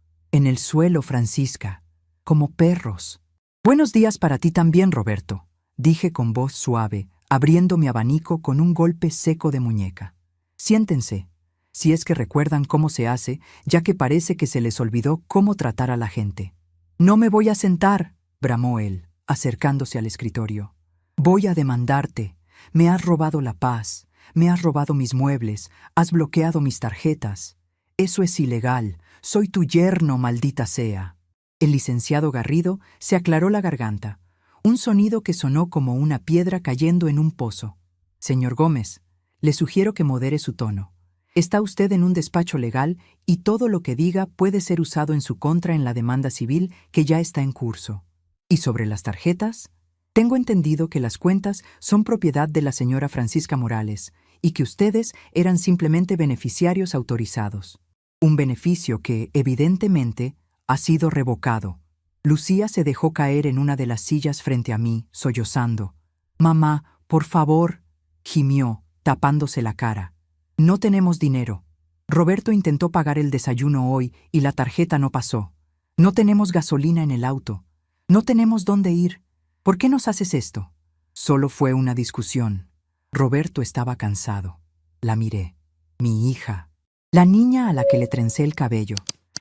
Francisca, como perros». «Buenos días para ti también, Roberto», dije con voz suave, abriendo mi abanico con un golpe seco de muñeca. «Siéntense, si es que recuerdan cómo se hace, ya que parece que se les olvidó cómo tratar a la gente». «No me voy a sentar», bramó él, acercándose al escritorio. «Voy a demandarte. Me has robado la paz, me has robado mis muebles, has bloqueado mis tarjetas. Eso es ilegal. Soy tu yerno, maldita sea». El licenciado Garrido se aclaró la garganta, un sonido que sonó como una piedra cayendo en un pozo. «Señor Gómez, le sugiero que modere su tono. Está usted en un despacho legal y todo lo que diga puede ser usado en su contra en la demanda civil que ya está en curso. Y sobre las tarjetas, tengo entendido que las cuentas son propiedad de la señora Francisca Morales y que ustedes eran simplemente beneficiarios autorizados. Un beneficio que, evidentemente, ha sido revocado». Lucía se dejó caer en una de las sillas frente a mí, sollozando. «Mamá, por favor», gimió, tapándose la cara. «No tenemos dinero. Roberto intentó pagar el desayuno hoy y la tarjeta no pasó. No tenemos gasolina en el auto. No tenemos dónde ir. ¿Por qué nos haces esto? Solo fue una discusión. Roberto estaba cansado. La miré. Mi hija. La niña a la que le trencé el cabello,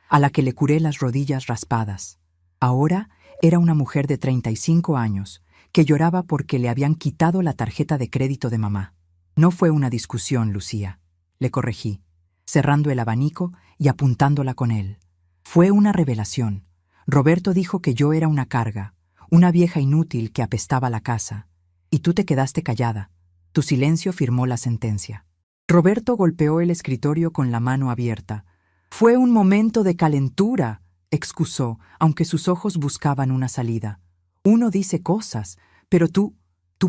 a la que le curé las rodillas raspadas. Ahora era una mujer de 35 años, que lloraba porque le habían quitado la tarjeta de crédito de mamá. No fue una discusión, Lucía. Le corregí, cerrando el abanico y apuntándola con él. Fue una revelación. Roberto dijo que yo era una carga, una vieja inútil que apestaba la casa. Y tú te quedaste callada. Tu silencio firmó la sentencia. Roberto golpeó el escritorio con la mano abierta. Fue un momento de calentura, excusó, aunque sus ojos buscaban una salida. Uno dice cosas, pero tú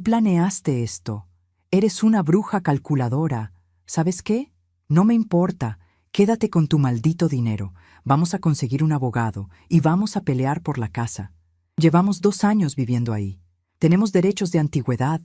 planeaste esto. Eres una bruja calculadora. ¿Sabes qué? No me importa. Quédate con tu maldito dinero. Vamos a conseguir un abogado y vamos a pelear por la casa. Llevamos 2 años viviendo ahí. Tenemos derechos de antigüedad.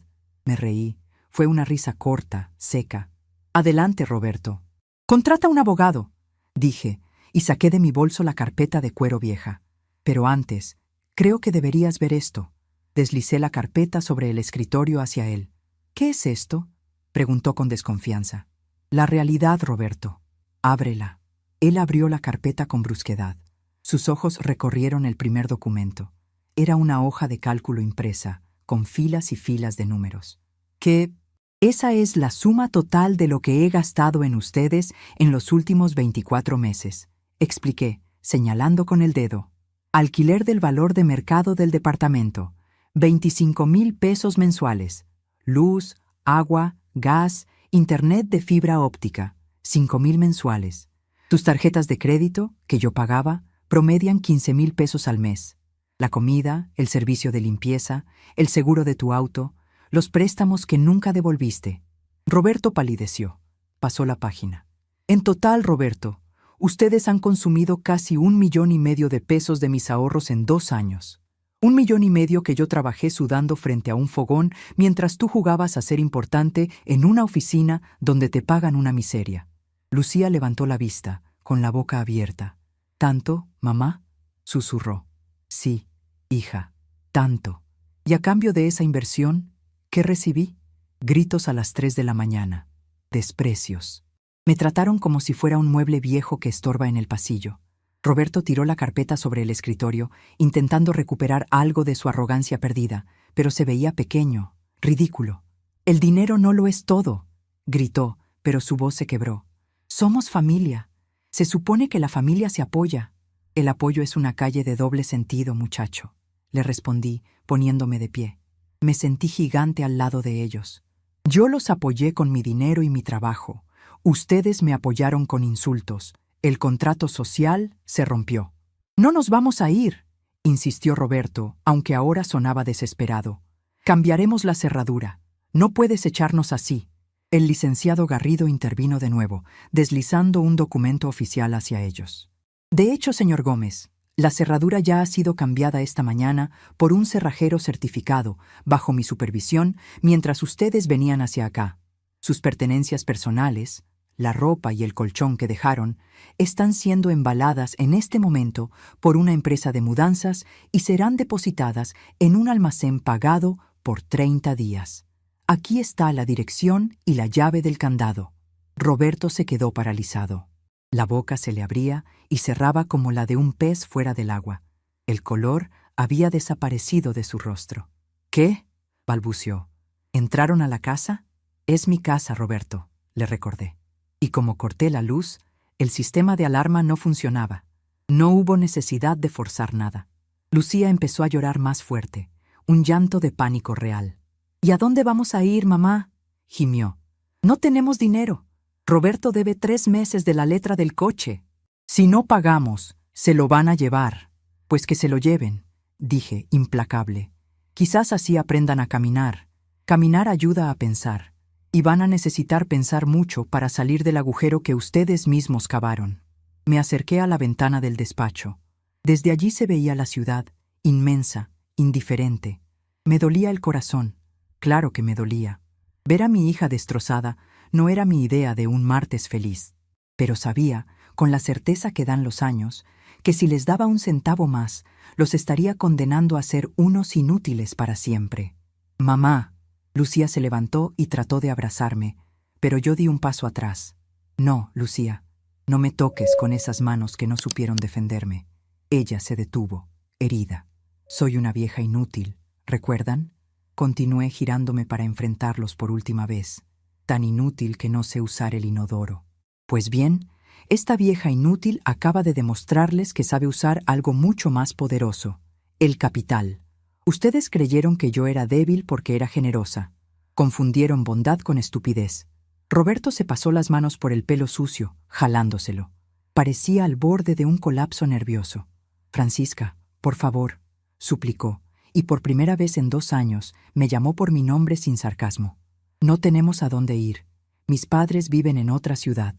Me reí. Fue una risa corta, seca. Adelante, Roberto. Contrata un abogado, dije, y saqué de mi bolso la carpeta de cuero vieja. Pero antes, creo que deberías ver esto. Deslicé la carpeta sobre el escritorio hacia él. ¿Qué es esto?, preguntó con desconfianza. La realidad, Roberto. Ábrela. Él abrió la carpeta con brusquedad. Sus ojos recorrieron el primer documento. Era una hoja de cálculo impresa, con filas y filas de números. ¿Qué? Esa es la suma total de lo que he gastado en ustedes en los últimos 24 meses, expliqué, señalando con el dedo. Alquiler del valor de mercado del departamento, 25,000 pesos mensuales. Luz, agua, gas, internet de fibra óptica, 5,000 mensuales. Tus tarjetas de crédito, que yo pagaba, promedian 15,000 pesos al mes. La comida, el servicio de limpieza, el seguro de tu auto, los préstamos que nunca devolviste. Roberto palideció. Pasó la página. En total, Roberto, ustedes han consumido casi 1,5 millones de pesos de mis ahorros en 2 años. 1,5 millones que yo trabajé sudando frente a un fogón mientras tú jugabas a ser importante en una oficina donde te pagan una miseria. Lucía levantó la vista, con la boca abierta. ¿Tanto, mamá?, susurró. Sí, hija, tanto. Y a cambio de esa inversión, ¿qué recibí? Gritos a las 3 de la mañana. Desprecios. Me trataron como si fuera un mueble viejo que estorba en el pasillo. Roberto tiró la carpeta sobre el escritorio, intentando recuperar algo de su arrogancia perdida, pero se veía pequeño, ridículo. El dinero no lo es todo, gritó, pero su voz se quebró. Somos familia. Se supone que la familia se apoya. El apoyo es una calle de doble sentido, muchacho, le respondí, poniéndome de pie. Me sentí gigante al lado de ellos. Yo los apoyé con mi dinero y mi trabajo. Ustedes me apoyaron con insultos. El contrato social se rompió. No nos vamos a ir, insistió Roberto, aunque ahora sonaba desesperado. Cambiaremos la cerradura. No puedes echarnos así. El licenciado Garrido intervino de nuevo, deslizando un documento oficial hacia ellos. De hecho, señor Gómez, la cerradura ya ha sido cambiada esta mañana por un cerrajero certificado, bajo mi supervisión, mientras ustedes venían hacia acá. Sus pertenencias personales, la ropa y el colchón que dejaron, están siendo embaladas en este momento por una empresa de mudanzas y serán depositadas en un almacén pagado por 30 días. Aquí está la dirección y la llave del candado. Roberto se quedó paralizado. La boca se le abría y cerraba como la de un pez fuera del agua. El color había desaparecido de su rostro. ¿Qué?, balbuceó. ¿Entraron a la casa? Es mi casa, Roberto, le recordé. Y como corté la luz, el sistema de alarma no funcionaba. No hubo necesidad de forzar nada. Lucía empezó a llorar más fuerte, un llanto de pánico real. ¿Y a dónde vamos a ir, mamá?, gimió. No tenemos dinero. Roberto debe 3 meses de la letra del coche. Si no pagamos, se lo van a llevar. Pues que se lo lleven, dije, implacable. Quizás así aprendan a caminar. Caminar ayuda a pensar. Y van a necesitar pensar mucho para salir del agujero que ustedes mismos cavaron. Me acerqué a la ventana del despacho. Desde allí se veía la ciudad, inmensa, indiferente. Me dolía el corazón. Claro que me dolía. Ver a mi hija destrozada no era mi idea de un martes feliz. Pero sabía, con la certeza que dan los años, que si les daba un centavo más, los estaría condenando a ser unos inútiles para siempre. Mamá. Lucía se levantó y trató de abrazarme, pero yo di un paso atrás. No, Lucía, no me toques con esas manos que no supieron defenderme. Ella se detuvo, herida. Soy una vieja inútil, ¿recuerdan? Continué girándome para enfrentarlos por última vez, tan inútil que no sé usar el inodoro. Pues bien, esta vieja inútil acaba de demostrarles que sabe usar algo mucho más poderoso, el capital. Ustedes creyeron que yo era débil porque era generosa. Confundieron bondad con estupidez. Roberto se pasó las manos por el pelo sucio, jalándoselo. Parecía al borde de un colapso nervioso. Francisca, por favor, suplicó, y por primera vez en 2 años me llamó por mi nombre sin sarcasmo. No tenemos a dónde ir. Mis padres viven en otra ciudad.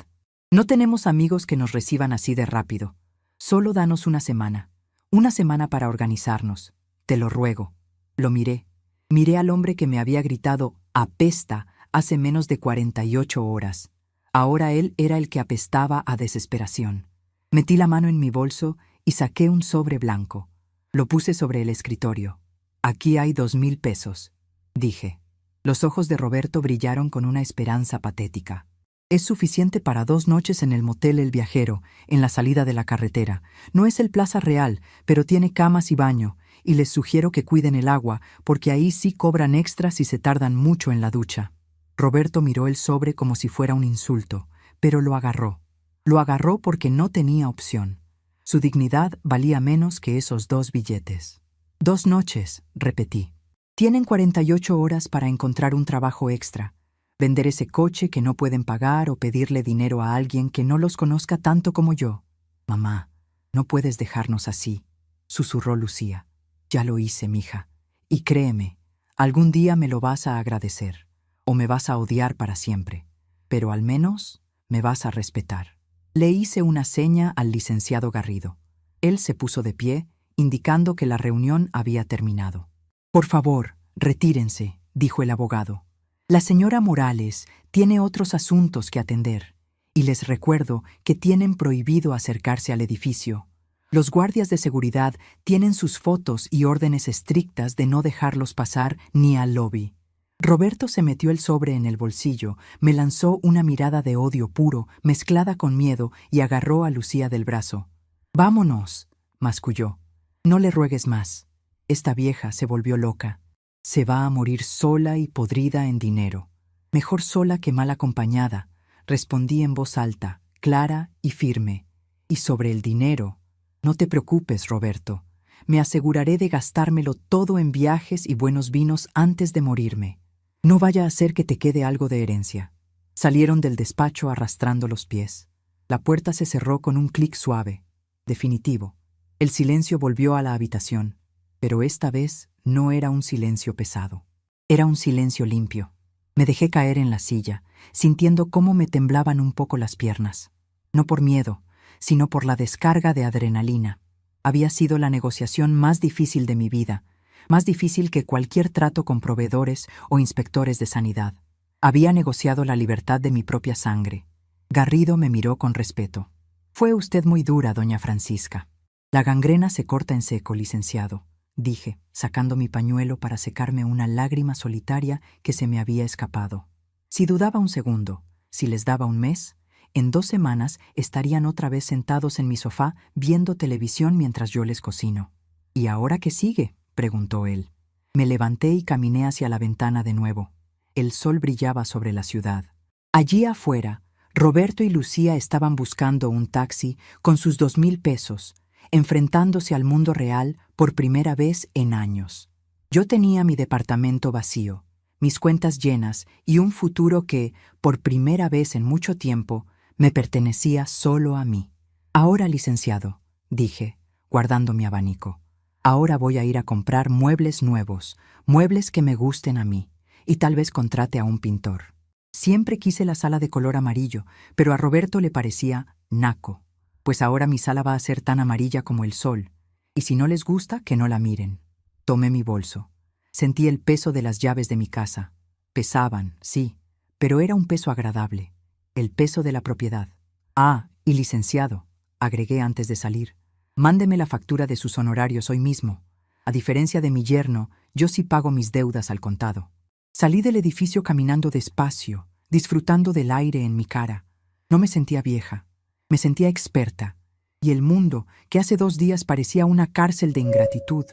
No tenemos amigos que nos reciban así de rápido. Solo danos una semana. Una semana para organizarnos. Te lo ruego. Lo miré. Miré al hombre que me había gritado «apesta» hace menos de 48 horas. Ahora él era el que apestaba a desesperación. Metí la mano en mi bolso y saqué un sobre blanco. Lo puse sobre el escritorio. «Aquí hay 2,000 pesos», dije. Los ojos de Roberto brillaron con una esperanza patética. «Es suficiente para 2 noches en el motel El Viajero, en la salida de la carretera. No es el Plaza Real, pero tiene camas y baño, y les sugiero que cuiden el agua, porque ahí sí cobran extra si se tardan mucho en la ducha». Roberto miró el sobre como si fuera un insulto, pero lo agarró. Lo agarró porque no tenía opción. Su dignidad valía menos que esos 2 billetes. 2 noches, repetí. Tienen 48 horas para encontrar un trabajo extra. Vender ese coche que no pueden pagar o pedirle dinero a alguien que no los conozca tanto como yo. Mamá, no puedes dejarnos así, susurró Lucía. Ya lo hice, mija. Y créeme, algún día me lo vas a agradecer, o me vas a odiar para siempre, pero al menos me vas a respetar. Le hice una seña al licenciado Garrido. Él se puso de pie, indicando que la reunión había terminado. Por favor, retírense, dijo el abogado. La señora Morales tiene otros asuntos que atender, y les recuerdo que tienen prohibido acercarse al edificio. Los guardias de seguridad tienen sus fotos y órdenes estrictas de no dejarlos pasar ni al lobby. Roberto se metió el sobre en el bolsillo, me lanzó una mirada de odio puro, mezclada con miedo, y agarró a Lucía del brazo. «Vámonos», masculló. «No le ruegues más. Esta vieja se volvió loca. Se va a morir sola y podrida en dinero. Mejor sola que mal acompañada», respondí en voz alta, clara y firme. «Y sobre el dinero, no te preocupes, Roberto. Me aseguraré de gastármelo todo en viajes y buenos vinos antes de morirme. No vaya a ser que te quede algo de herencia». Salieron del despacho arrastrando los pies. La puerta se cerró con un clic suave, definitivo. El silencio volvió a la habitación, pero esta vez no era un silencio pesado. Era un silencio limpio. Me dejé caer en la silla, sintiendo cómo me temblaban un poco las piernas. No por miedo, sino por la descarga de adrenalina. Había sido la negociación más difícil de mi vida, más difícil que cualquier trato con proveedores o inspectores de sanidad. Había negociado la libertad de mi propia sangre. Garrido me miró con respeto. «Fue usted muy dura, doña Francisca». «La gangrena se corta en seco, licenciado», dije, sacando mi pañuelo para secarme una lágrima solitaria que se me había escapado. Si dudaba un segundo, si les daba un mes, en 2 semanas estarían otra vez sentados en mi sofá viendo televisión mientras yo les cocino. «¿Y ahora qué sigue?», preguntó él. Me levanté y caminé hacia la ventana de nuevo. El sol brillaba sobre la ciudad. Allí afuera, Roberto y Lucía estaban buscando un taxi con sus 2,000 pesos, enfrentándose al mundo real por primera vez en años. Yo tenía mi departamento vacío, mis cuentas llenas y un futuro que, por primera vez en mucho tiempo, me pertenecía solo a mí. «Ahora, licenciado», dije, guardando mi abanico, «ahora voy a ir a comprar muebles nuevos, muebles que me gusten a mí, y tal vez contrate a un pintor. Siempre quise la sala de color amarillo, pero a Roberto le parecía naco. Pues ahora mi sala va a ser tan amarilla como el sol, y si no les gusta, que no la miren». Tomé mi bolso. Sentí el peso de las llaves de mi casa. Pesaban, sí, pero era un peso agradable, el peso de la propiedad. «Ah, y licenciado», agregué antes de salir, Mándeme la factura de sus honorarios hoy mismo. A diferencia de mi yerno, yo sí pago mis deudas al contado. Salí del edificio caminando despacio, disfrutando del aire en mi cara. No me sentía vieja, me sentía experta. Y el mundo, que hace 2 días parecía una cárcel de ingratitud,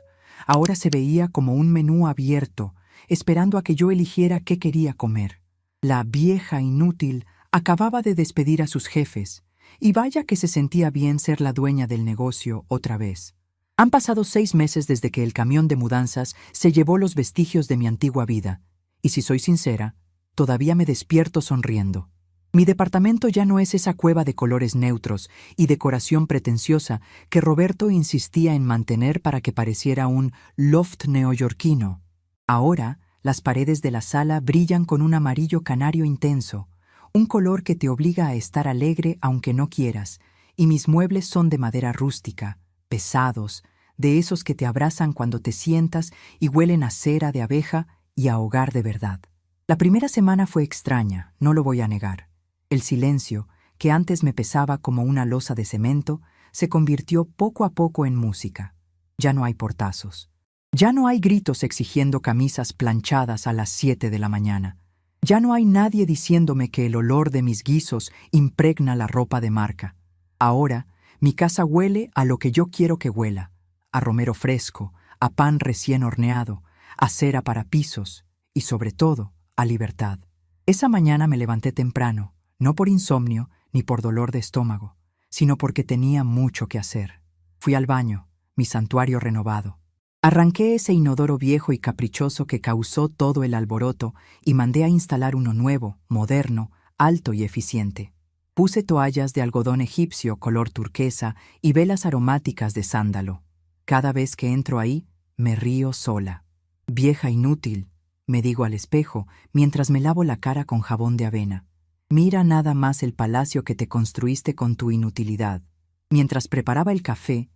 ahora se veía como un menú abierto, esperando a que yo eligiera qué quería comer. La vieja inútil acababa de despedir a sus jefes, y vaya que se sentía bien ser la dueña del negocio otra vez. Han pasado 6 meses desde que el camión de mudanzas se llevó los vestigios de mi antigua vida, y si soy sincera, todavía me despierto sonriendo. Mi departamento ya no es esa cueva de colores neutros y decoración pretenciosa que Roberto insistía en mantener para que pareciera un loft neoyorquino. Ahora, las paredes de la sala brillan con un amarillo canario intenso, un color que te obliga a estar alegre aunque no quieras, y mis muebles son de madera rústica, pesados, de esos que te abrazan cuando te sientas y huelen a cera de abeja y a hogar de verdad. La primera semana fue extraña, no lo voy a negar. El silencio, que antes me pesaba como una losa de cemento, se convirtió poco a poco en música. Ya no hay portazos. Ya no hay gritos exigiendo camisas planchadas a las 7 de la mañana. Ya no hay nadie diciéndome que el olor de mis guisos impregna la ropa de marca. Ahora, mi casa huele a lo que yo quiero que huela, a romero fresco, a pan recién horneado, a cera para pisos y, sobre todo, a libertad. Esa mañana me levanté temprano, no por insomnio ni por dolor de estómago, sino porque tenía mucho que hacer. Fui al baño, mi santuario renovado. Arranqué ese inodoro viejo y caprichoso que causó todo el alboroto y mandé a instalar uno nuevo, moderno, alto y eficiente. Puse toallas de algodón egipcio color turquesa y velas aromáticas de sándalo. Cada vez que entro ahí, me río sola. Vieja inútil, me digo al espejo mientras me lavo la cara con jabón de avena. Mira nada más el palacio que te construiste con tu inutilidad. Mientras preparaba el café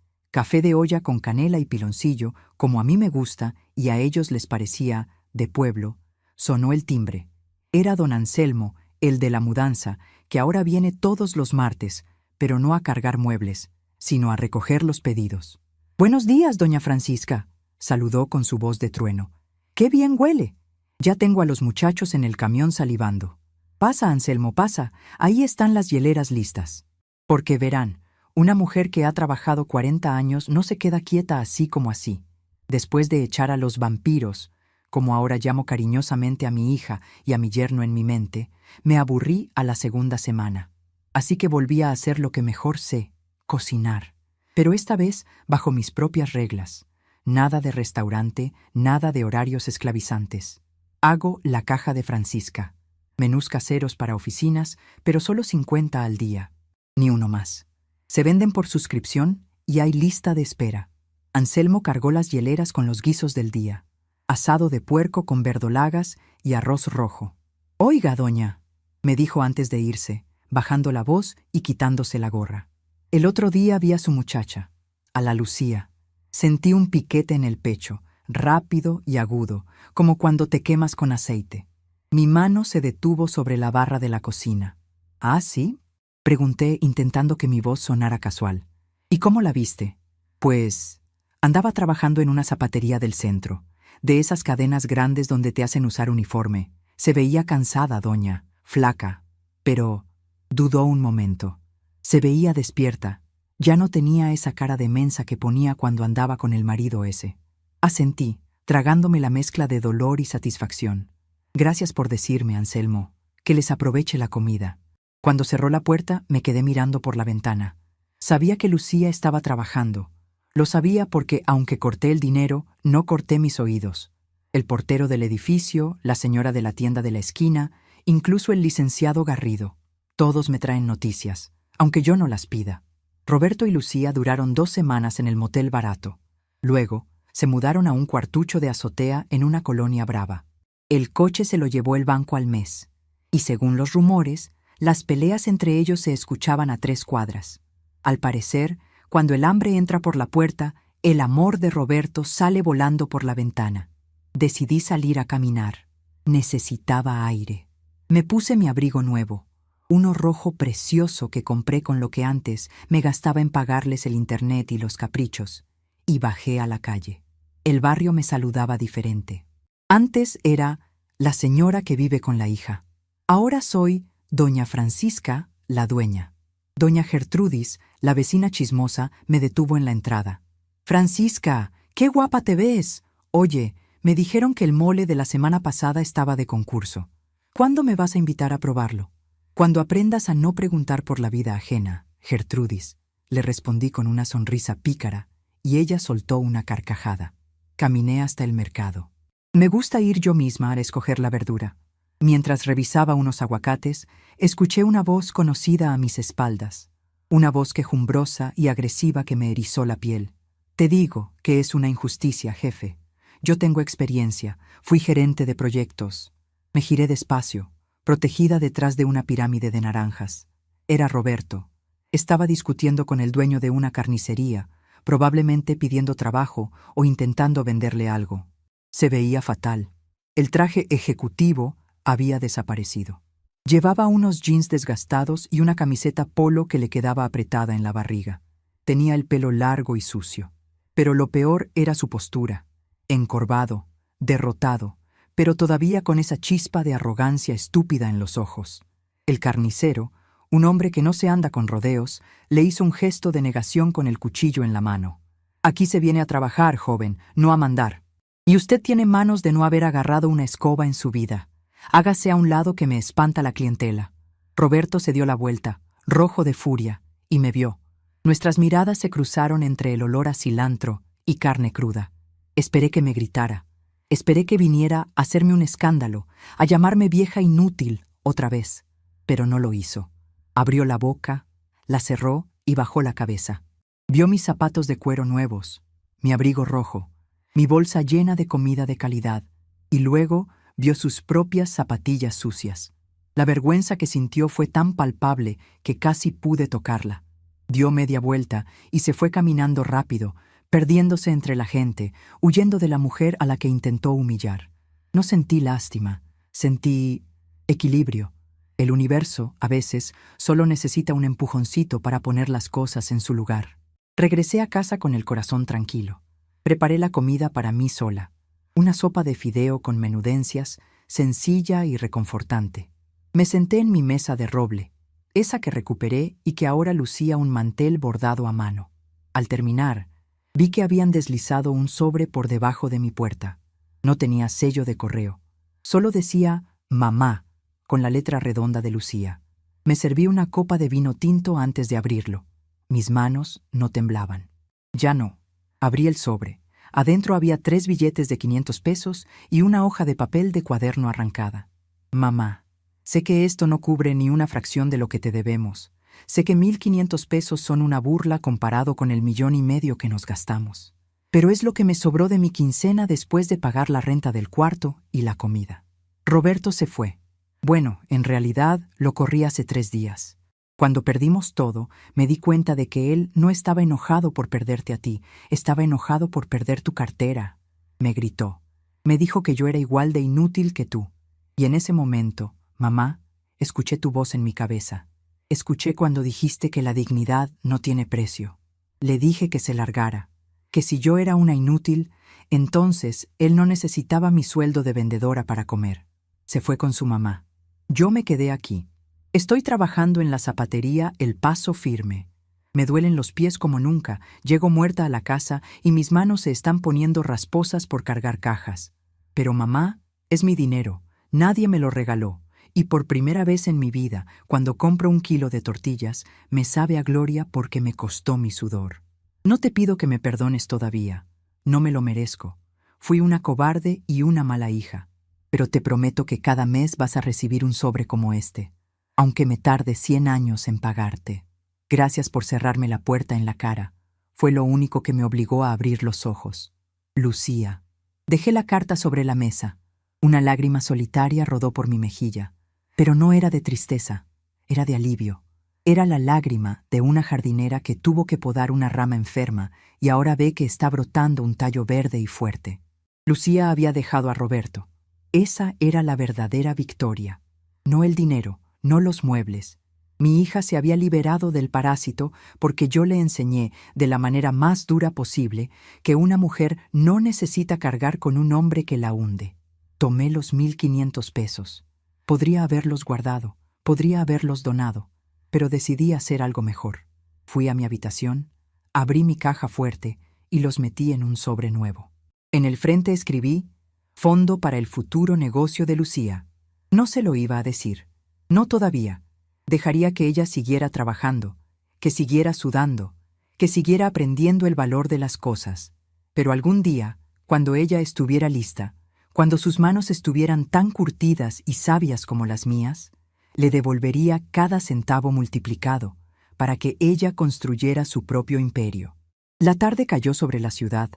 de olla con canela y piloncillo, como a mí me gusta y a ellos les parecía de pueblo, sonó el timbre. Era don Anselmo, el de la mudanza, que ahora viene todos los martes, pero no a cargar muebles, sino a recoger los pedidos. «Buenos días, doña Francisca», saludó con su voz de trueno. «¡Qué bien huele! Ya tengo a los muchachos en el camión salivando. Pasa, Anselmo, pasa, ahí están las hieleras listas». Porque verán, una mujer que ha trabajado 40 años no se queda quieta así como así. Después de echar a los vampiros, como ahora llamo cariñosamente a mi hija y a mi yerno en mi mente, me aburrí a la segunda semana. Así que volví a hacer lo que mejor sé, cocinar. Pero esta vez bajo mis propias reglas. Nada de restaurante, nada de horarios esclavizantes. Hago la caja de Francisca. Menús caseros para oficinas, pero solo 50 al día. Ni uno más. Se venden por suscripción y hay lista de espera. Anselmo cargó las hieleras con los guisos del día. Asado de puerco con verdolagas y arroz rojo. «Oiga, doña», me dijo antes de irse, bajando la voz y quitándose la gorra. El otro día vi a su muchacha, a la Lucía. Sentí un piquete en el pecho, rápido y agudo, como cuando te quemas con aceite. Mi mano se detuvo sobre la barra de la cocina. «¿Ah, sí?», pregunté intentando que mi voz sonara casual. «¿Y cómo la viste?» «Pues andaba trabajando en una zapatería del centro, de esas cadenas grandes donde te hacen usar uniforme. Se veía cansada, doña, flaca, pero…» Dudó un momento. Se veía despierta. Ya no tenía esa cara de mensa que ponía cuando andaba con el marido ese. Asentí, tragándome la mezcla de dolor y satisfacción. «Gracias por decirme, Anselmo, que les aproveche la comida». Cuando cerró la puerta, me quedé mirando por la ventana. Sabía que Lucía estaba trabajando. Lo sabía porque, aunque corté el dinero, no corté mis oídos. El portero del edificio, la señora de la tienda de la esquina, incluso el licenciado Garrido. Todos me traen noticias, aunque yo no las pida. Roberto y Lucía duraron 2 semanas en el motel barato. Luego, se mudaron a un cuartucho de azotea en una colonia brava. El coche se lo llevó el banco al mes. Y según los rumores, las peleas entre ellos se escuchaban a 3 cuadras. Al parecer, cuando el hambre entra por la puerta, el amor de Roberto sale volando por la ventana. Decidí salir a caminar. Necesitaba aire. Me puse mi abrigo nuevo, uno rojo precioso que compré con lo que antes me gastaba en pagarles el internet y los caprichos, y bajé a la calle. El barrio me saludaba diferente. Antes era la señora que vive con la hija. Ahora soy doña Francisca, la dueña. Doña Gertrudis, la vecina chismosa, me detuvo en la entrada. «Francisca, qué guapa te ves. Oye, me dijeron que el mole de la semana pasada estaba de concurso. ¿Cuándo me vas a invitar a probarlo?» «Cuando aprendas a no preguntar por la vida ajena, Gertrudis», le respondí con una sonrisa pícara, y ella soltó una carcajada. Caminé hasta el mercado. Me gusta ir yo misma a escoger la verdura. Mientras revisaba unos aguacates, escuché una voz conocida a mis espaldas. Una voz quejumbrosa y agresiva que me erizó la piel. «Te digo que es una injusticia, jefe. Yo tengo experiencia, fui gerente de proyectos». Me giré despacio, protegida detrás de una pirámide de naranjas. Era Roberto. Estaba discutiendo con el dueño de una carnicería, probablemente pidiendo trabajo o intentando venderle algo. Se veía fatal. El traje ejecutivo había desaparecido. Llevaba unos jeans desgastados y una camiseta polo que le quedaba apretada en la barriga. Tenía el pelo largo y sucio. Pero lo peor era su postura. Encorvado, derrotado, pero todavía con esa chispa de arrogancia estúpida en los ojos. El carnicero, un hombre que no se anda con rodeos, le hizo un gesto de negación con el cuchillo en la mano. «Aquí se viene a trabajar, joven, no a mandar. Y usted tiene manos de no haber agarrado una escoba en su vida. Hágase a un lado que me espanta la clientela». Roberto se dio la vuelta, rojo de furia, y me vio. Nuestras miradas se cruzaron entre el olor a cilantro y carne cruda. Esperé que me gritara. Esperé que viniera a hacerme un escándalo, a llamarme vieja inútil otra vez. Pero no lo hizo. Abrió la boca, la cerró y bajó la cabeza. Vio mis zapatos de cuero nuevos, mi abrigo rojo, mi bolsa llena de comida de calidad, y luego vio sus propias zapatillas sucias. La vergüenza que sintió fue tan palpable que casi pude tocarla. Dio media vuelta y se fue caminando rápido, perdiéndose entre la gente, huyendo de la mujer a la que intentó humillar. No sentí lástima, sentí equilibrio. El universo, a veces, solo necesita un empujoncito para poner las cosas en su lugar. Regresé a casa con el corazón tranquilo. Preparé la comida para mí sola. Una sopa de fideo con menudencias, sencilla y reconfortante. Me senté en mi mesa de roble, esa que recuperé y que ahora lucía un mantel bordado a mano. Al terminar, vi que habían deslizado un sobre por debajo de mi puerta. No tenía sello de correo. Solo decía «Mamá», con la letra redonda de Lucía. Me serví una copa de vino tinto antes de abrirlo. Mis manos no temblaban. Ya no. Abrí el sobre. Adentro había 3 billetes de 500 pesos y una hoja de papel de cuaderno arrancada. «Mamá, sé que esto no cubre ni una fracción de lo que te debemos. Sé que 1,500 pesos son una burla comparado con el 1,5 millones que nos gastamos. Pero es lo que me sobró de mi quincena después de pagar la renta del cuarto y la comida». Roberto se fue. Bueno, en realidad lo corrí hace 3 días. Cuando perdimos todo, me di cuenta de que él no estaba enojado por perderte a ti, estaba enojado por perder tu cartera. Me gritó. Me dijo que yo era igual de inútil que tú. Y en ese momento, mamá, escuché tu voz en mi cabeza. Escuché cuando dijiste que la dignidad no tiene precio. Le dije que se largara, que si yo era una inútil, entonces él no necesitaba mi sueldo de vendedora para comer. Se fue con su mamá. Yo me quedé aquí. Estoy trabajando en la zapatería El Paso Firme. Me duelen los pies como nunca, llego muerta a la casa y mis manos se están poniendo rasposas por cargar cajas. Pero mamá, es mi dinero, nadie me lo regaló, y por primera vez en mi vida, cuando compro 1 kilo de tortillas, me sabe a gloria porque me costó mi sudor. No te pido que me perdones todavía, no me lo merezco. Fui una cobarde y una mala hija, pero te prometo que cada mes vas a recibir un sobre como este, aunque me tarde 100 años en pagarte. Gracias por cerrarme la puerta en la cara. Fue lo único que me obligó a abrir los ojos. Lucía. Dejé la carta sobre la mesa. Una lágrima solitaria rodó por mi mejilla. Pero no era de tristeza, era de alivio. Era la lágrima de una jardinera que tuvo que podar una rama enferma y ahora ve que está brotando un tallo verde y fuerte. Lucía había dejado a Roberto. Esa era la verdadera victoria. No el dinero, no los muebles, Mi hija se había liberado del parásito porque yo le enseñé, de la manera más dura posible, que una mujer no necesita cargar con un hombre que la hunde. Tomé los 1,500 pesos. Podría haberlos guardado, podría haberlos donado, pero decidí hacer algo mejor. Fui a mi habitación, abrí mi caja fuerte y los metí en un sobre nuevo. En el frente escribí: Fondo para el futuro negocio de Lucía. No se lo iba a decir. No todavía. Dejaría que ella siguiera trabajando, que siguiera sudando, que siguiera aprendiendo el valor de las cosas. Pero algún día, cuando ella estuviera lista, cuando sus manos estuvieran tan curtidas y sabias como las mías, le devolvería cada centavo multiplicado para que ella construyera su propio imperio. La tarde cayó sobre la ciudad,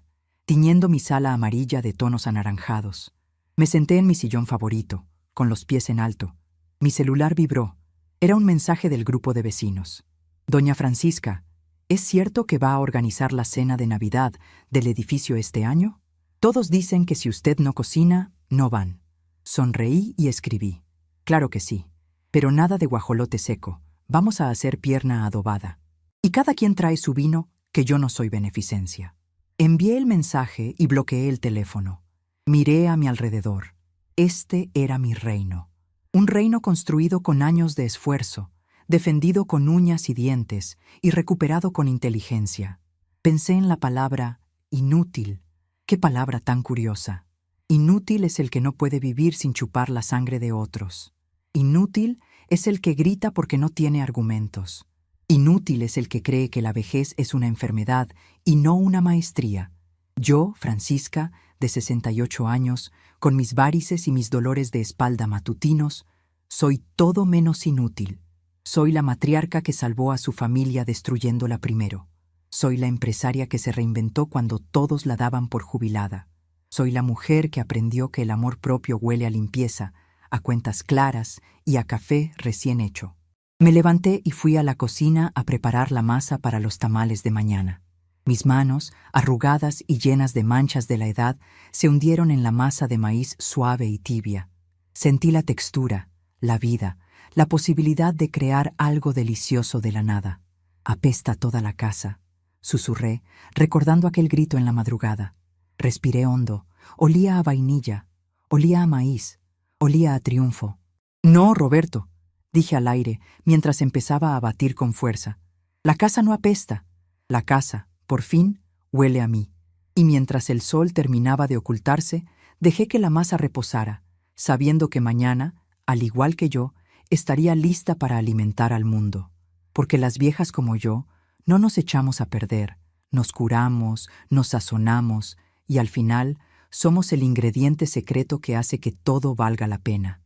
tiñendo mi sala amarilla de tonos anaranjados. Me senté en mi sillón favorito, con los pies en alto. Mi celular vibró. Era un mensaje del grupo de vecinos. Doña Francisca, ¿es cierto que va a organizar la cena de Navidad del edificio este año? Todos dicen que si usted no cocina, no van. Sonreí y escribí: Claro que sí, pero nada de guajolote seco. Vamos a hacer pierna adobada. Y cada quien trae su vino, que yo no soy beneficencia. Envié el mensaje y bloqueé el teléfono. Miré a mi alrededor. Este era mi reino. Un reino construido con años de esfuerzo, defendido con uñas y dientes y recuperado con inteligencia. Pensé en la palabra inútil. ¡Qué palabra tan curiosa! Inútil es el que no puede vivir sin chupar la sangre de otros. Inútil es el que grita porque no tiene argumentos. Inútil es el que cree que la vejez es una enfermedad y no una maestría. Yo, Francisca, de 68 años, con mis várices y mis dolores de espalda matutinos, soy todo menos inútil. Soy la matriarca que salvó a su familia destruyéndola primero. Soy la empresaria que se reinventó cuando todos la daban por jubilada. Soy la mujer que aprendió que el amor propio huele a limpieza, a cuentas claras y a café recién hecho. Me levanté y fui a la cocina a preparar la masa para los tamales de mañana. Mis manos, arrugadas y llenas de manchas de la edad, se hundieron en la masa de maíz suave y tibia. Sentí la textura, la vida, la posibilidad de crear algo delicioso de la nada. Apesta toda la casa, susurré, recordando aquel grito en la madrugada. Respiré hondo, olía a vainilla, olía a maíz, olía a triunfo. No, Roberto, dije al aire mientras empezaba a batir con fuerza. La casa no apesta, la casa, por fin, huele a mí. Y mientras el sol terminaba de ocultarse, dejé que la masa reposara, sabiendo que mañana, al igual que yo, estaría lista para alimentar al mundo. Porque las viejas como yo no nos echamos a perder, nos curamos, nos sazonamos y al final somos el ingrediente secreto que hace que todo valga la pena.